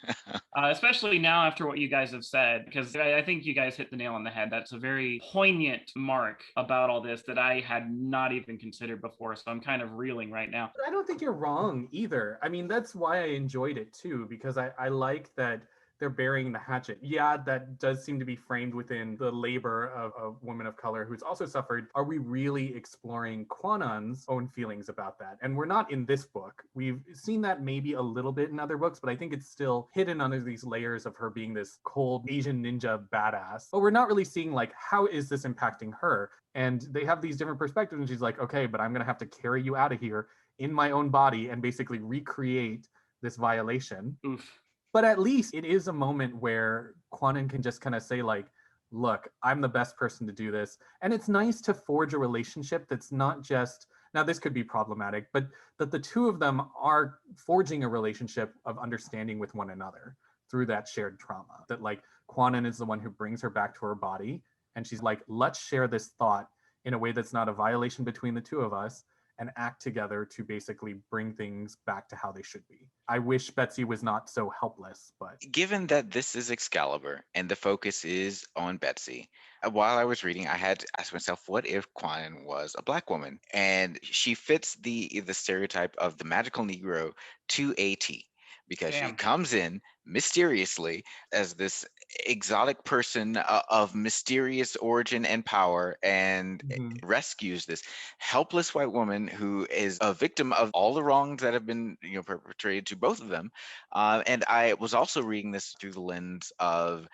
Especially now after what you guys have said, because I think you guys hit the nail on the head. That's a very poignant mark about all this that I had not even considered before. So I'm kind of reeling right now. I don't think you're wrong either. I mean, that's why I enjoyed it too, because I like that they're burying the hatchet. Yeah, that does seem to be framed within the labor of a woman of color who's also suffered. Are we really exploring Kwanan's own feelings about that? And we're not in this book. We've seen that maybe a little bit in other books, but I think it's still hidden under these layers of her being this cold Asian ninja badass. But we're not really seeing like, how is this impacting her? And they have these different perspectives and she's like, okay, but I'm gonna have to carry you out of here in my own body and basically recreate this violation. Oof. But at least it is a moment where Kwanan can just kind of say like, look, I'm the best person to do this. And it's nice to forge a relationship that's not just, now this could be problematic, but that the two of them are forging a relationship of understanding with one another through that shared trauma. That like Kwanan is the one who brings her back to her body. And she's like, let's share this thought in a way that's not a violation between the two of us and act together to basically bring things back to how they should be. I wish Betsy was not so helpless, but... Given that this is Excalibur and the focus is on Betsy, while I was reading, I had to ask myself, what if Kwanan was a Black woman? And she fits the stereotype of the magical Negro to a T, because she comes in mysteriously as this exotic person of mysterious origin and power and rescues this helpless white woman who is a victim of all the wrongs that have been perpetrated to both of them. And I was also reading this through the lens of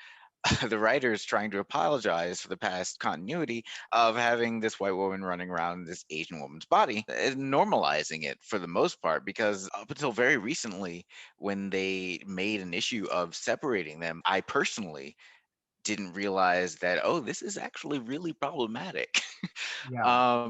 the writers trying to apologize for the past continuity of having this white woman running around this Asian woman's body, and normalizing it for the most part, because up until very recently, when they made an issue of separating them, I personally didn't realize that, oh, this is actually really problematic. Yeah.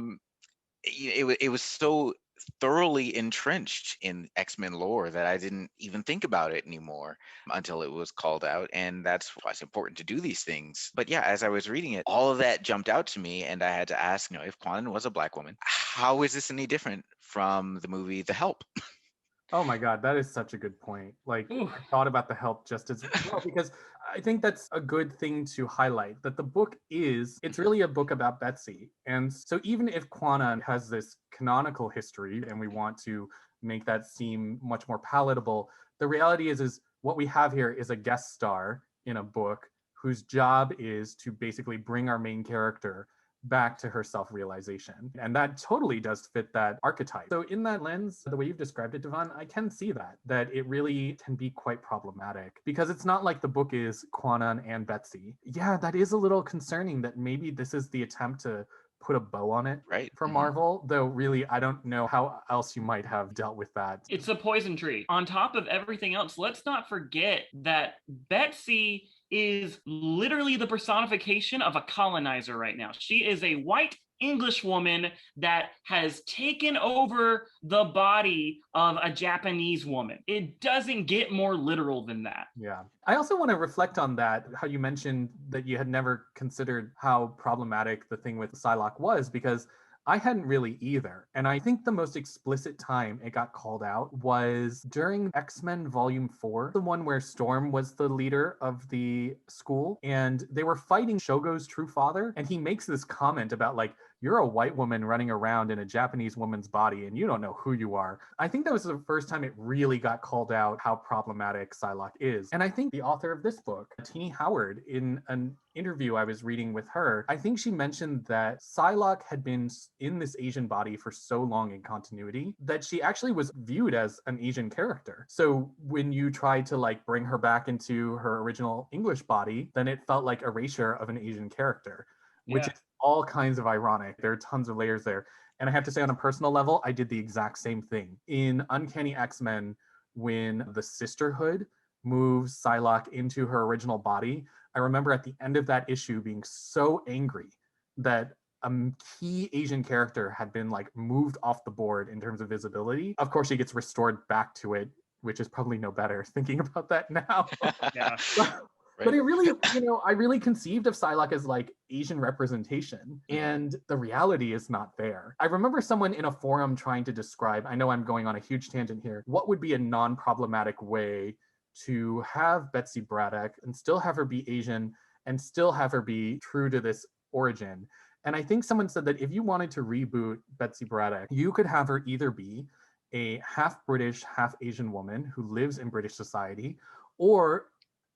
It was so thoroughly entrenched in X-Men lore that I didn't even think about it anymore until it was called out. And that's why it's important to do these things. But yeah, as I was reading it, all of that jumped out to me, and I had to ask, if Kwanan was a Black woman, how is this any different from the movie The Help? Oh my God, that is such a good point. Like, I thought about The Help just as well, because I think that's a good thing to highlight, that the book it's really a book about Betsy. And so even if Kwanan has this canonical history and we want to make that seem much more palatable. The reality is what we have here is a guest star in a book whose job is to basically bring our main character back to her self-realization. And that totally does fit that archetype. So in that lens, the way you've described it, DeVon, I can see that it really can be quite problematic because it's not like the book is Kwannon and Betsy. Yeah, that is a little concerning that maybe this is the attempt to put a bow on it Right. for Marvel, though really I don't know how else you might have dealt with that. It's a poison tree. On top of everything else, let's not forget that Betsy is literally the personification of a colonizer right now. She is a white English woman that has taken over the body of a Japanese woman. It doesn't get more literal than that. Yeah. I also want to reflect on that, how you mentioned that you had never considered how problematic the thing with Psylocke was, because I hadn't really either. And I think the most explicit time it got called out was during X-Men Volume 4, the one where Storm was the leader of the school, and they were fighting Shogo's true father. And he makes this comment about, like, you're a white woman running around in a Japanese woman's body and you don't know who you are. I think that was the first time it really got called out how problematic Psylocke is. And I think the author of this book, Teenie Howard, in an interview I was reading with her, I think she mentioned that Psylocke had been in this Asian body for so long in continuity that she actually was viewed as an Asian character. So when you try to like bring her back into her original English body, then it felt like erasure of an Asian character, which is all kinds of ironic. There are tons of layers there. And I have to say, on a personal level, I did the exact same thing. In Uncanny X-Men, when the Sisterhood moves Psylocke into her original body, I remember at the end of that issue being so angry that a key Asian character had been like moved off the board in terms of visibility. Of course, she gets restored back to it, which is probably no better thinking about that now. Yeah. But it really, I really conceived of Psylocke as like Asian representation, and the reality is not there. I remember someone in a forum trying to describe, I know I'm going on a huge tangent here, what would be a non-problematic way to have Betsy Braddock and still have her be Asian and still have her be true to this origin. And I think someone said that if you wanted to reboot Betsy Braddock, you could have her either be a half British, half Asian woman who lives in British society, or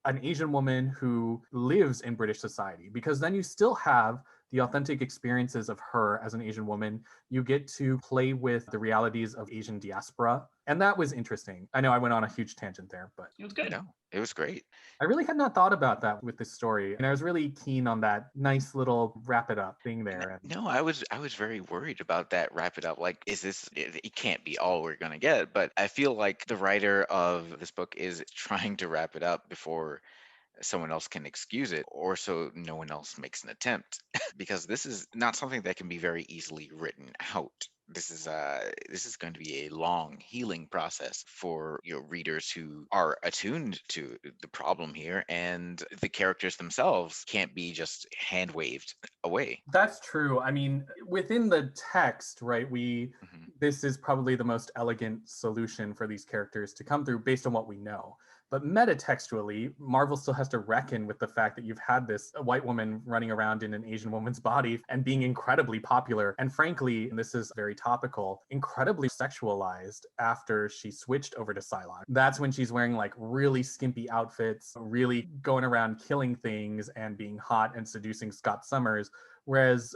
an Asian woman who lives in British society, because then you still have the authentic experiences of her as an Asian woman. You get to play with the realities of Asian diaspora. And that was interesting. I know I went on a huge tangent there, but it was good. No, it was great. I really had not thought about that with this story. And I was really keen on that nice little wrap it up thing there. No, I was very worried about that wrap it up. Like, is this, it can't be all we're gonna get, but I feel like the writer of this book is trying to wrap it up before someone else can excuse it, or so no one else makes an attempt. Because this is not something that can be very easily written out. This is going to be a long healing process for readers who are attuned to the problem here, and the characters themselves can't be just hand waved away. That's true. I mean, within the text, right, this is probably the most elegant solution for these characters to come through based on what we know. But metatextually, Marvel still has to reckon with the fact that you've had this white woman running around in an Asian woman's body and being incredibly popular. And frankly, and this is very topical, incredibly sexualized after she switched over to Psylocke. That's when she's wearing like really skimpy outfits, really going around killing things and being hot and seducing Scott Summers. Whereas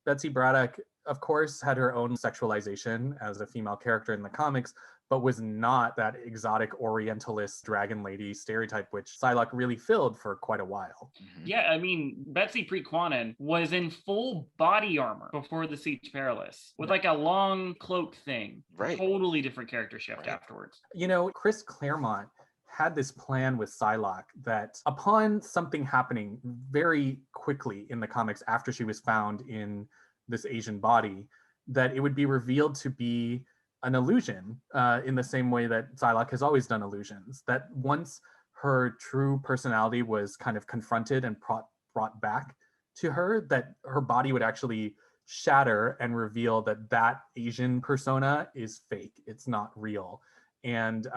Betsy Braddock, of course, had her own sexualization as a female character in the comics, but was not that exotic Orientalist dragon lady stereotype, which Psylocke really filled for quite a while. Yeah, I mean, Betsy pre-Kwannon was in full body armor before the Siege Perilous, with like a long cloak thing. Right. Totally different character shift afterwards. Chris Claremont had this plan with Psylocke that upon something happening very quickly in the comics after she was found in this Asian body, that it would be revealed to be an illusion, in the same way that Psylocke has always done illusions. That once her true personality was kind of confronted and brought back to her, that her body would actually shatter and reveal that Asian persona is fake. It's not real. And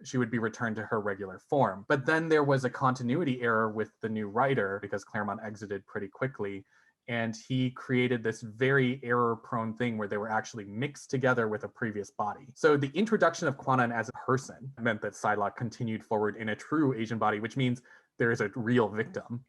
she would be returned to her regular form. But then there was a continuity error with the new writer because Claremont exited pretty quickly. And he created this very error-prone thing where they were actually mixed together with a previous body. So the introduction of Kwannon as a person meant that Psylocke continued forward in a true Asian body, which means there is a real victim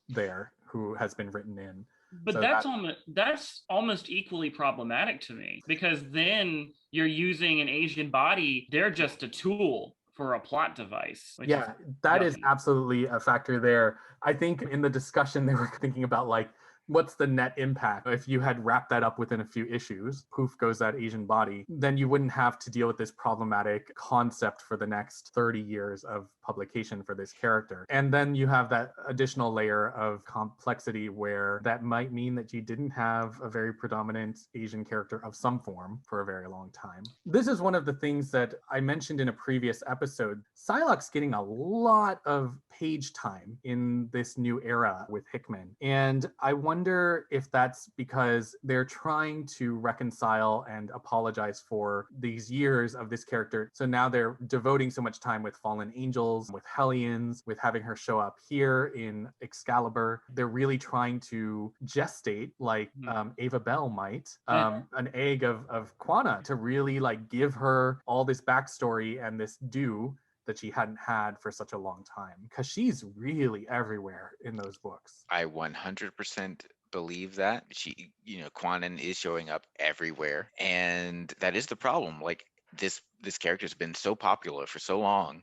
there who has been written in. But So that's almost equally problematic to me, because then you're using an Asian body. They're just a tool for a plot device. Yeah, that is absolutely a factor there. I think in the discussion they were thinking about like, what's the net impact? If you had wrapped that up within a few issues, poof goes that Asian body, then you wouldn't have to deal with this problematic concept for the next 30 years of publication for this character. And then you have that additional layer of complexity where that might mean that you didn't have a very predominant Asian character of some form for a very long time. This is one of the things that I mentioned in a previous episode. Psylocke's getting a lot of page time in this new era with Hickman. And I wonder if that's because they're trying to reconcile and apologize for these years of this character. So now they're devoting so much time with fallen angels, with Hellions, with having her show up here in Excalibur. They're really trying to gestate, like Ava Bell might, an egg of Kwannon, to really like give her all this backstory and this due that she hadn't had for such a long time, because she's really everywhere in those books. I 100% believe that. Kwannon is showing up everywhere, and that is the problem. Like this character's been so popular for so long.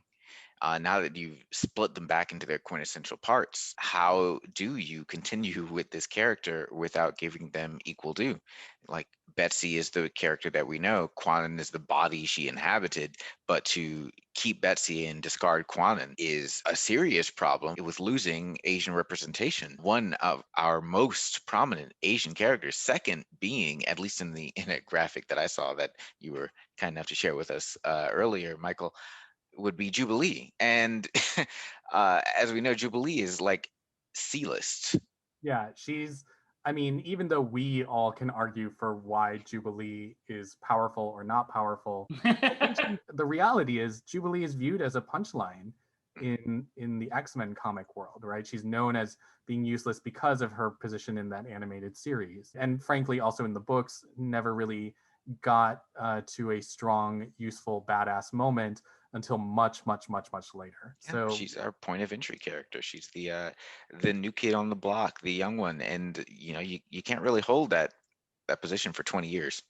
Now that you've split them back into their quintessential parts, how do you continue with this character without giving them equal due? Like Betsy is the character that we know, Kwannon is the body she inhabited, but to keep Betsy and discard Kwannon is a serious problem with losing Asian representation. One of our most prominent Asian characters, second being, at least in a graphic that I saw that you were kind enough to share with us earlier, Michael, would be Jubilee. And as we know, Jubilee is like C-list. Yeah, even though we all can argue for why Jubilee is powerful or not powerful, the reality is Jubilee is viewed as a punchline in the X-Men comic world, right? She's known as being useless because of her position in that animated series. And frankly, also in the books, never really got to a strong, useful, badass moment until much later. Yeah, so she's our point of entry character. She's the new kid on the block, the young one, and you can't really hold that position for 20 years.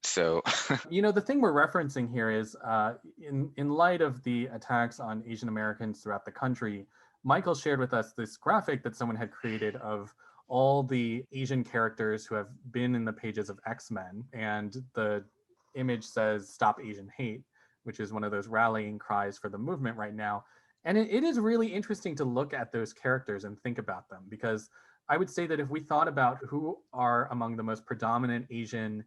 So the thing we're referencing here is in light of the attacks on Asian Americans throughout the country, Michael shared with us this graphic that someone had created of all the Asian characters who have been in the pages of X-Men, and the image says "Stop Asian Hate," which is one of those rallying cries for the movement right now. And it is really interesting to look at those characters and think about them, because I would say that if we thought about who are among the most predominant Asian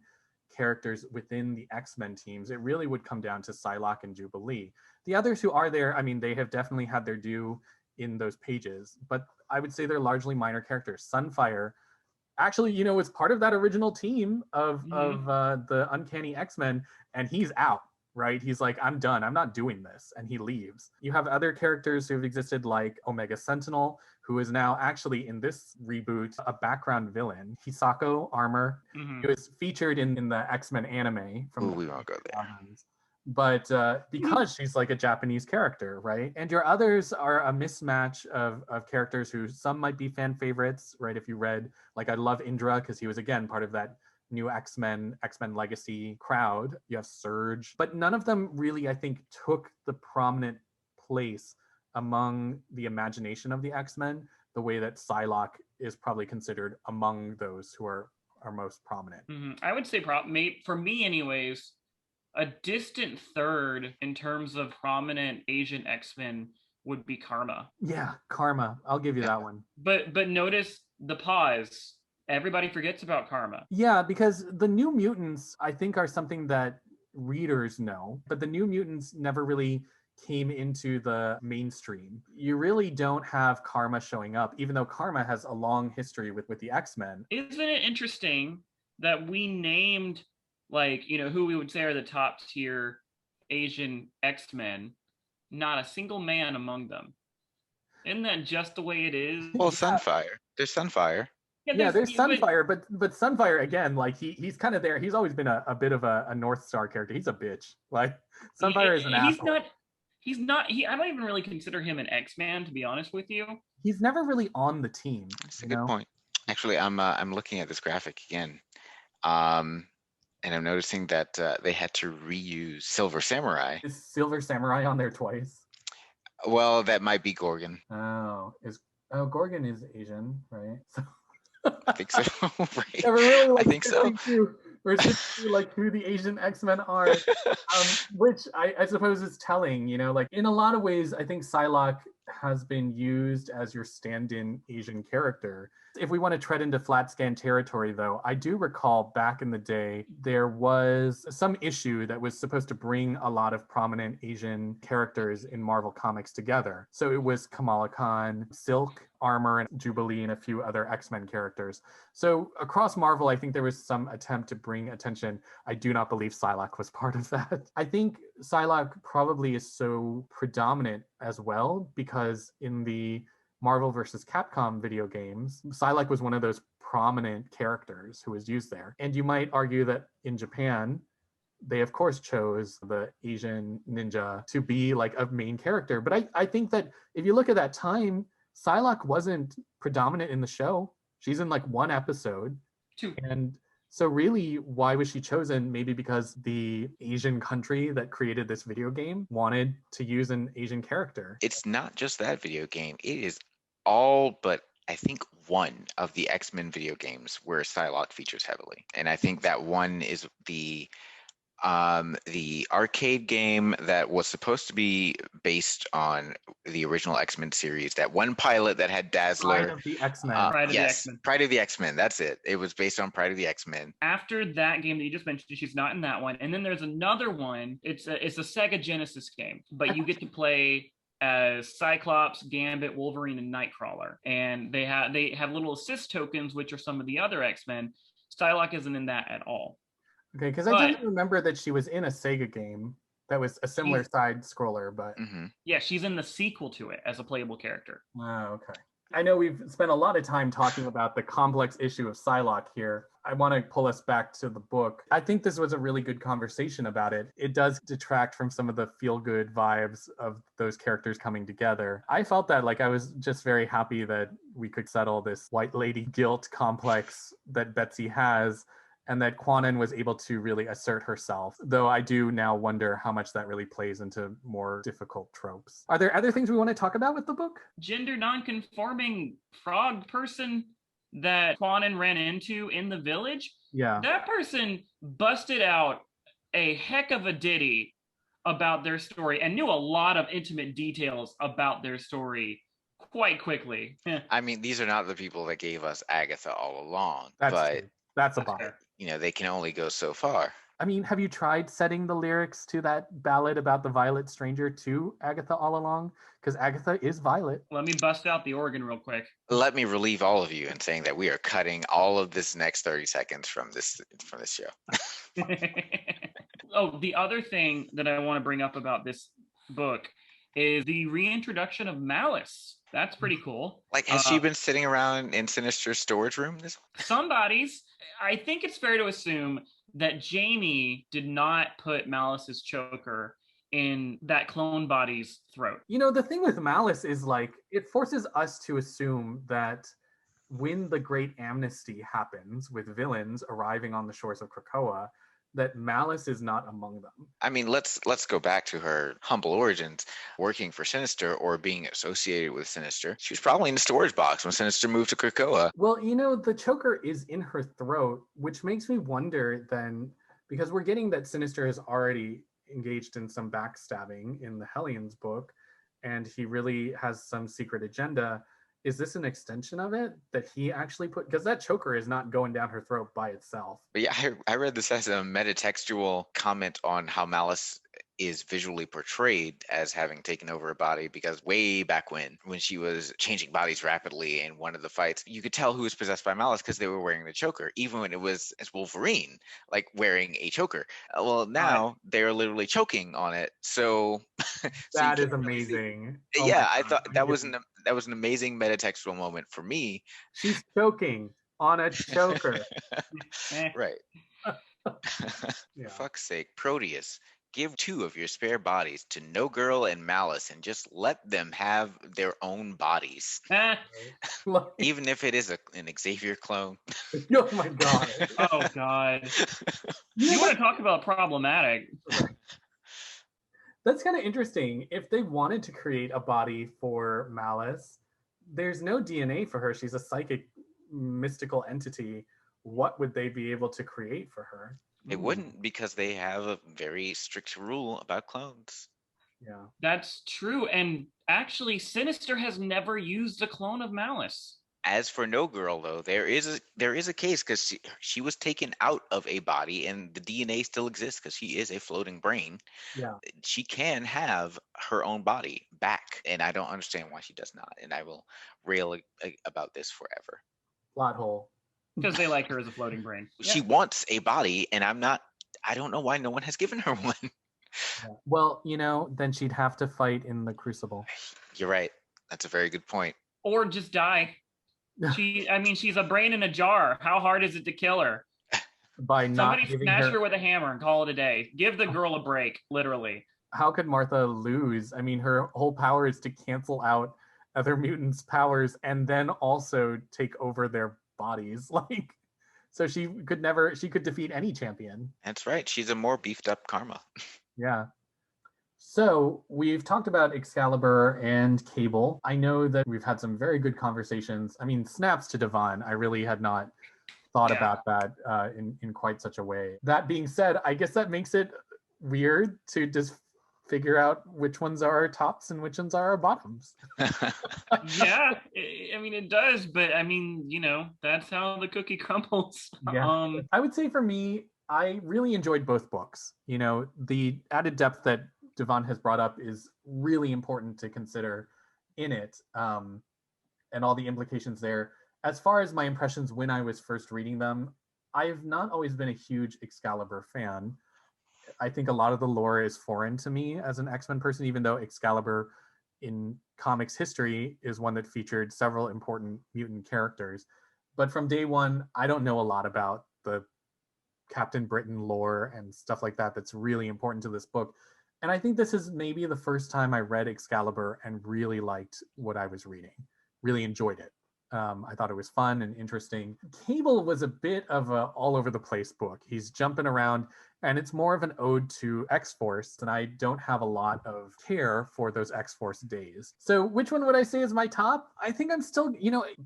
characters within the X-Men teams, it really would come down to Psylocke and Jubilee. The others who are there, they have definitely had their due in those pages, but I would say they're largely minor characters. Sunfire actually, is part of that original team of the Uncanny X-Men, and he's out. Right? He's like, I'm done. I'm not doing this. And he leaves. You have other characters who've existed like Omega Sentinel, who is now actually in this reboot a background villain. Hisako Armor, who is featured in the X-Men anime from we won't go there. But because she's like a Japanese character, right? And your others are a mismatch of characters who some might be fan favorites, right? If you read, like, I love Indra because he was, again, part of that new X-Men Legacy crowd. You have Surge, but none of them really, I think, took the prominent place among the imagination of the X-Men the way that Psylocke is probably considered among those who are most prominent. I would say for me anyways, a distant third in terms of prominent Asian X-Men would be Karma. Yeah, Karma. I'll give you that one. But notice the pause. Everybody forgets about Karma. Yeah, because the New Mutants, I think, are something that readers know, but the New Mutants never really came into the mainstream. You really don't have Karma showing up, even though Karma has a long history with the X-Men. Isn't it interesting that we named, who we would say are the top tier Asian X-Men, not a single man among them? Isn't that just the way it is? Well, Sunfire. There's Sunfire. Yeah, there's Sunfire, but Sunfire again, like he's kind of there. He's always been a bit of a North Star character. He's a bitch. Like Sunfire is an asshole. He's not. I don't even really consider him an X-Man, to be honest with you. He's never really on the team. That's a good point. Actually, I'm looking at this graphic again, and I'm noticing that they had to reuse Silver Samurai. Is Silver Samurai on there twice? Well, that might be Gorgon. Gorgon is Asian, right? So I think so. Right? Yeah, we're really, like, I think so. We're just like who the Asian X-Men are, which I suppose is telling. Like in a lot of ways, I think Psylocke has been used as your stand-in Asian character. If we want to tread into flat scan territory, though, I do recall back in the day, there was some issue that was supposed to bring a lot of prominent Asian characters in Marvel Comics together. So it was Kamala Khan, Silk, Armor, and Jubilee, and a few other X-Men characters. So across Marvel, I think there was some attempt to bring attention. I do not believe Psylocke was part of that. I think Psylocke probably is so predominant as well because in the Marvel versus Capcom video games, Psylocke was one of those prominent characters who was used there. And you might argue that in Japan, they of course chose the Asian ninja to be like a main character. But I think that if you look at that time, Psylocke wasn't predominant in the show. She's in like one episode. Two. And so really, why was she chosen? Maybe because the Asian country that created this video game wanted to use an Asian character. It's not just that video game. It is all but I think one of the X-Men video games where Psylocke features heavily. And I think that one is the arcade game that was supposed to be based on the original X-Men series. That one pilot that had Dazzler. Pride of the X-Men. Pride of the X-Men. That's it. It was based on Pride of the X-Men. After that game that you just mentioned, she's not in that one. And then there's another one. It's a Sega Genesis game, but you get to play as Cyclops, Gambit, Wolverine, and Nightcrawler. And they have little assist tokens, which are some of the other X-Men. Psylocke isn't in that at all. Okay, because I didn't remember that she was in a Sega game that was a similar side scroller, but yeah, she's in the sequel to it as a playable character. Oh, okay. I know we've spent a lot of time talking about the complex issue of Psylocke here. I want to pull us back to the book. I think this was a really good conversation about it. It does detract from some of the feel-good vibes of those characters coming together. I felt that like I was just very happy that we could settle this white lady guilt complex that Betsy has, and that Kwannon was able to really assert herself, though I do now wonder how much that really plays into more difficult tropes. Are there other things we want to talk about with the book? Gender non-conforming frog person that Kwannon ran into in the village? Yeah. That person busted out a heck of a ditty about their story and knew a lot of intimate details about their story quite quickly. I mean, these are not the people that gave us Agatha all along. True. That's a bummer. They can only go so far. I mean, have you tried setting the lyrics to that ballad about the Violet Stranger to Agatha all along? Because Agatha is Violet. Let me bust out the organ real quick. Let me relieve all of you in saying that we are cutting all of this next 30 seconds from this show. Oh, the other thing that I want to bring up about this book is the reintroduction of Malice. That's pretty cool. Like, has she been sitting around in Sinister's storage room? Somebody's. I think it's fair to assume that Jamie did not put Malice's choker in that clone body's throat. The thing with Malice is like, it forces us to assume that when the great amnesty happens with villains arriving on the shores of Krakoa, that Malice is not among them. I mean, let's go back to her humble origins, working for Sinister or being associated with Sinister. She was probably in the storage box when Sinister moved to Krakoa. Well, the choker is in her throat, which makes me wonder then, because we're getting that Sinister has already engaged in some backstabbing in the Hellions book, and he really has some secret agenda. Is this an extension of it that he actually put? Because that choker is not going down her throat by itself. But yeah, I read this as a metatextual comment on how Malice is visually portrayed as having taken over a body, because way back when she was changing bodies rapidly in one of the fights, you could tell who was possessed by Malice because they were wearing the choker, even when it was as Wolverine, like wearing a choker. Well, now they're literally choking on it. So that is amazing. Yeah, I thought that was an amazing metatextual moment for me. She's choking. on a choker. Right. Yeah. For fuck's sake, Proteus, give 2 of your spare bodies to No Girl and Malice and just let them have their own bodies. Like, Even if it is an Xavier clone. oh my god. Oh God. You You know, want to talk about problematic? that's kind of interesting. If they wanted to create a body for Malice, there's no DNA for her. She's a psychic, mystical entity. What would they be able to create for her? It wouldn't, because they have a very strict rule about clones. Yeah. That's true. And actually, Sinister has never used a clone of Malice. As for No Girl, though, there is a case, because she was taken out of a body and the DNA still exists because she is a floating brain. Yeah. She can have her own body back, and I don't understand why she does not. And I will rail about this forever. Plot hole. Because they like her as a floating brain. She wants a body, and I don't know why no one has given her one. Yeah. Well, then she'd have to fight in the Crucible. You're right. That's a very good point. Or just die. She's a brain in a jar. How hard is it to kill her? By not Somebody giving smash her... her with a hammer and call it a day. Give the girl a break, literally. How could Martha lose? I mean, her whole power is to cancel out other mutants' powers and then also take over their bodies. So she could defeat any champion. That's right. She's a more beefed up Karma. Yeah. So we've talked about Excalibur and Cable. I know that we've had some very good conversations. I mean, snaps to DeVon. I really had not thought about that in quite such a way. That being said, I guess that makes it weird to just figure out which ones are our tops and which ones are our bottoms. Yeah, it does, but that's how the cookie crumbles. Yeah. I would say for me, I really enjoyed both books. The added depth that DeVon has brought up is really important to consider in it, and all the implications there. As far as my impressions when I was first reading them, I have not always been a huge Excalibur fan. I think a lot of the lore is foreign to me as an X-Men person, even though Excalibur in comics history is one that featured several important mutant characters. But from day one, I don't know a lot about the Captain Britain lore and stuff like that that's really important to this book. And I think this is maybe the first time I read Excalibur and really liked what I was reading, really enjoyed it. I thought it was fun and interesting. Cable was a bit of a all over the place book. He's jumping around, and it's more of an ode to X-Force, and I don't have a lot of care for those X-Force days. So which one would I say is my top? I think I'm still,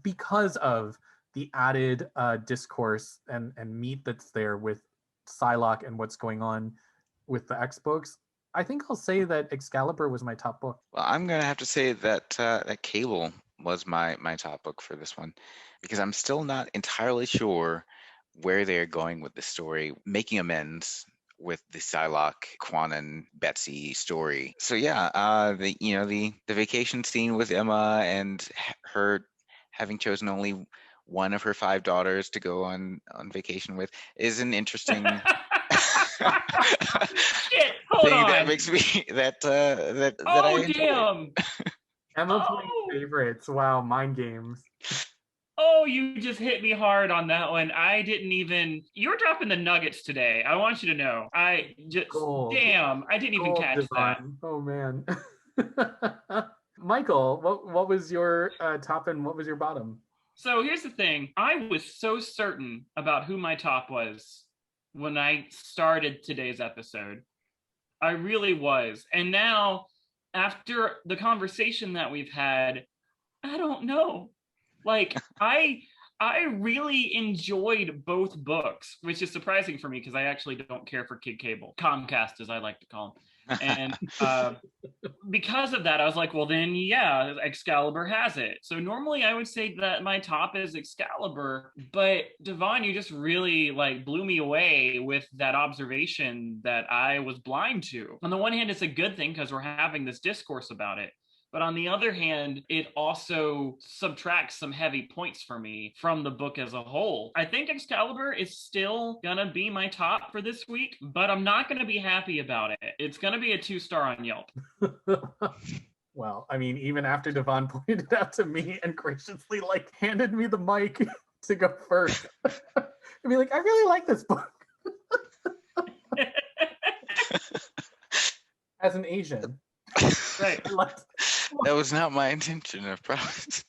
because of the added discourse and meat that's there with Psylocke and what's going on with the X books, I think I'll say that Excalibur was my top book. Well, I'm going to have to say that that Cable was my top book for this one, because I'm still not entirely sure where they're going with the story, making amends with the Psylocke, Quanon, Betsy story. So yeah, the vacation scene with Emma and her having chosen only one of her 5 daughters to go on vacation with is an interesting Shit, hold thing on. that makes me that Oh, I enjoy. damn. Emma playing favorites. Wow, mind games. Oh, you just hit me hard on that one. You were dropping the nuggets today. I want you to know. I just, Gold. damn, I didn't even catch that. Oh, man. Michael, what was your top and what was your bottom? So here's the thing. I was so certain about who my top was when I started today's episode. I really was. And now, after the conversation that we've had, I don't know. I really enjoyed both books, which is surprising for me because I actually don't care for Kid Cable, Comcast as I like to call him. And because of that, I was like, well, then, yeah, Excalibur has it. So normally I would say that my top is Excalibur, but DeVon, you just really blew me away with that observation that I was blind to. On the one hand, it's a good thing because we're having this discourse about it. But on the other hand, it also subtracts some heavy points for me from the book as a whole. I think Excalibur is still gonna be my top for this week, but I'm not gonna be happy about it. It's gonna be a 2-star on Yelp. Well, I mean, even after DeVon pointed it out to me and graciously handed me the mic to go first. And be like, I really like this book. As an Asian. Right. That was not my intention, I promise.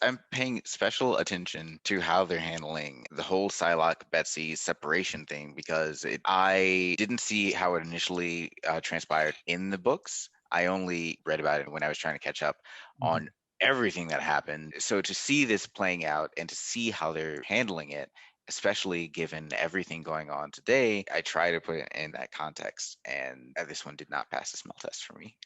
I'm paying special attention to how they're handling the whole Psylocke Betsy separation thing, because I didn't see how it initially transpired in the books. I only read about it when I was trying to catch up on everything that happened. So to see this playing out and to see how they're handling it, especially given everything going on today, I try to put it in that context. And this one did not pass the smell test for me.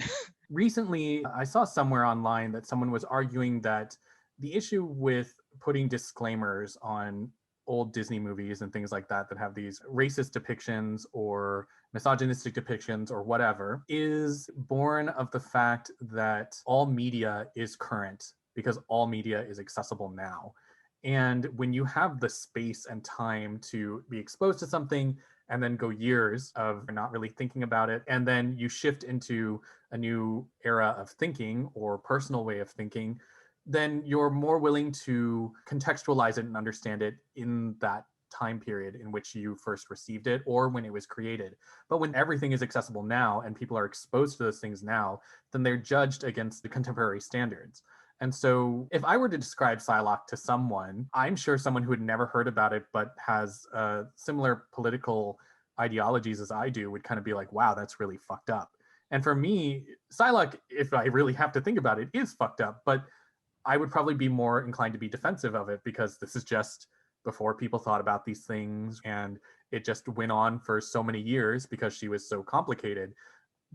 Recently, I saw somewhere online that someone was arguing that the issue with putting disclaimers on old Disney movies and things like that have these racist depictions or misogynistic depictions or whatever is born of the fact that all media is current because all media is accessible now. And when you have the space and time to be exposed to something and then go years of not really thinking about it, and then you shift into a new era of thinking or personal way of thinking, then you're more willing to contextualize it and understand it in that time period in which you first received it or when it was created. But when everything is accessible now and people are exposed to those things now, then they're judged against the contemporary standards. And so if I were to describe Psylocke to someone, I'm sure someone who had never heard about it but has similar political ideologies as I do would kind of be like, wow, that's really fucked up. And for me, Psylocke, if I really have to think about it, is fucked up. But I would probably be more inclined to be defensive of it because this is just before people thought about these things. And it just went on for so many years because she was so complicated.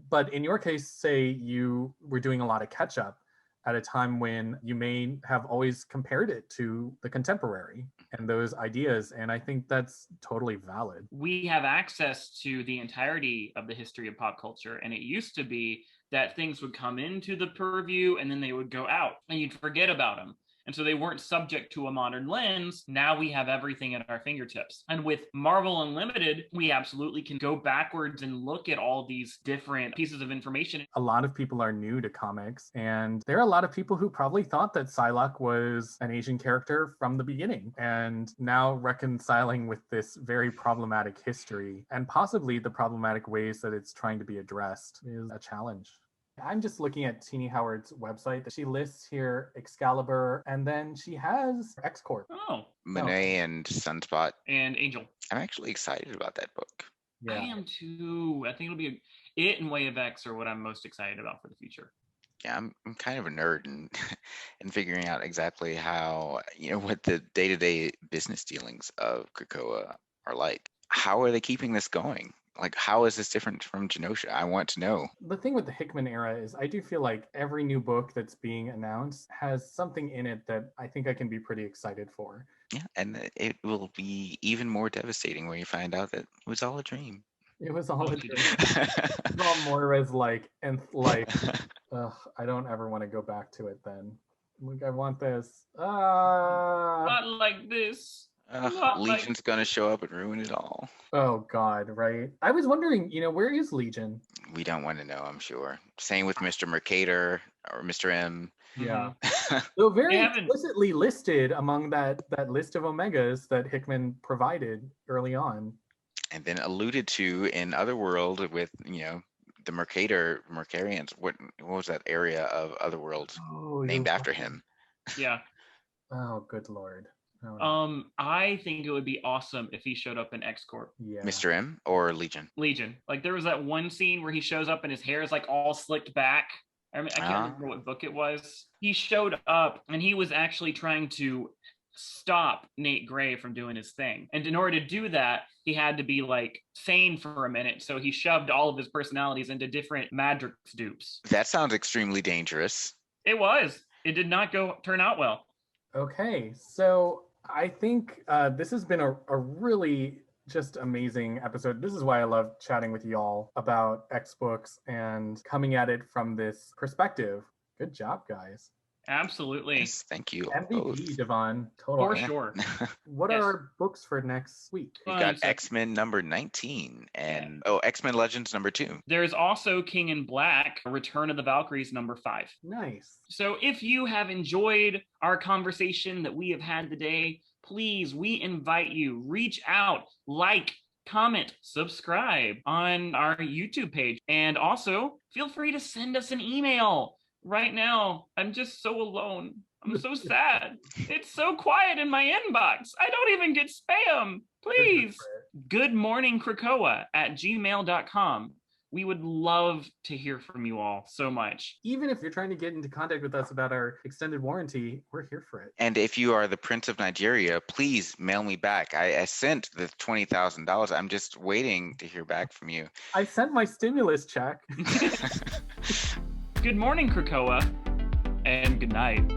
But in your case, say you were doing a lot of catch up at a time when you may have always compared it to the contemporary and those ideas. And I think that's totally valid. We have access to the entirety of the history of pop culture. And it used to be that things would come into the purview and then they would go out and you'd forget about them. And so they weren't subject to a modern lens. Now we have everything at our fingertips. And with Marvel Unlimited, we absolutely can go backwards and look at all these different pieces of information. A lot of people are new to comics, and there are a lot of people who probably thought that Psylocke was an Asian character from the beginning, and now reconciling with this very problematic history and possibly the problematic ways that it's trying to be addressed is a challenge. I'm just looking at Teenie Howard's website. She lists here Excalibur, and then she has X-Corp. Oh. Monet and Sunspot. And Angel. I'm actually excited about that book. Yeah. I am too. I think it'll be it and Way of X are what I'm most excited about for the future. Yeah, I'm kind of a nerd in figuring out exactly how, what the day-to-day business dealings of Krakoa are like. How are they keeping this going? Like, how is this different from Genosha? I want to know. The thing with the Hickman era is I do feel like every new book that's being announced has something in it that I think I can be pretty excited for. Yeah, and it will be even more devastating when you find out that it was all a dream. It was all a dream. Well, Moira's like, I don't ever want to go back to it then. Like, I want this. Not like this. Legion's gonna show up and ruin it all. Oh God, right? I was wondering, where is Legion? We don't want to know, I'm sure. Same with Mr. Mercator or Mr. M. Yeah. So very explicitly listed among that list of Omegas that Hickman provided early on. And then alluded to in Otherworld with, the Mercarians. What was that area of Otherworld named after him? Yeah. Oh, good Lord. Oh. I think it would be awesome if he showed up in X-Corp. Yeah. Mr. M or Legion? Legion. Like there was that one scene where he shows up and his hair is like all slicked back. I can't remember what book it was. He showed up and he was actually trying to stop Nate Gray from doing his thing. And in order to do that, he had to be like sane for a minute. So he shoved all of his personalities into different Madrix dupes. That sounds extremely dangerous. It was. It did not turn out well. Okay, so I think this has been a really just amazing episode. This is why I love chatting with y'all about X books and coming at it from this perspective. Good job, guys. Absolutely. Yes, thank you MVP, both. DeVon. For Totally. sure. What Yes. are our books for next week? We've got So X-Men number 19 and X-Men Legends number 2. there's also King in Black, Return of the Valkyries number 5. Nice. So if you have enjoyed our conversation that we have had today, please, we invite you, reach out, like, comment, subscribe on our YouTube page. And also feel free to send us an email. Right now, I'm just so alone. I'm so sad. It's so quiet in my inbox. I don't even get spam. Please. Good morning, Krakoa at gmail.com. We would love to hear from you all so much. Even if you're trying to get into contact with us about our extended warranty, we're here for it. And if you are the Prince of Nigeria, please mail me back. I sent the $20,000. I'm just waiting to hear back from you. I sent my stimulus check. Good morning, Krakoa, and good night.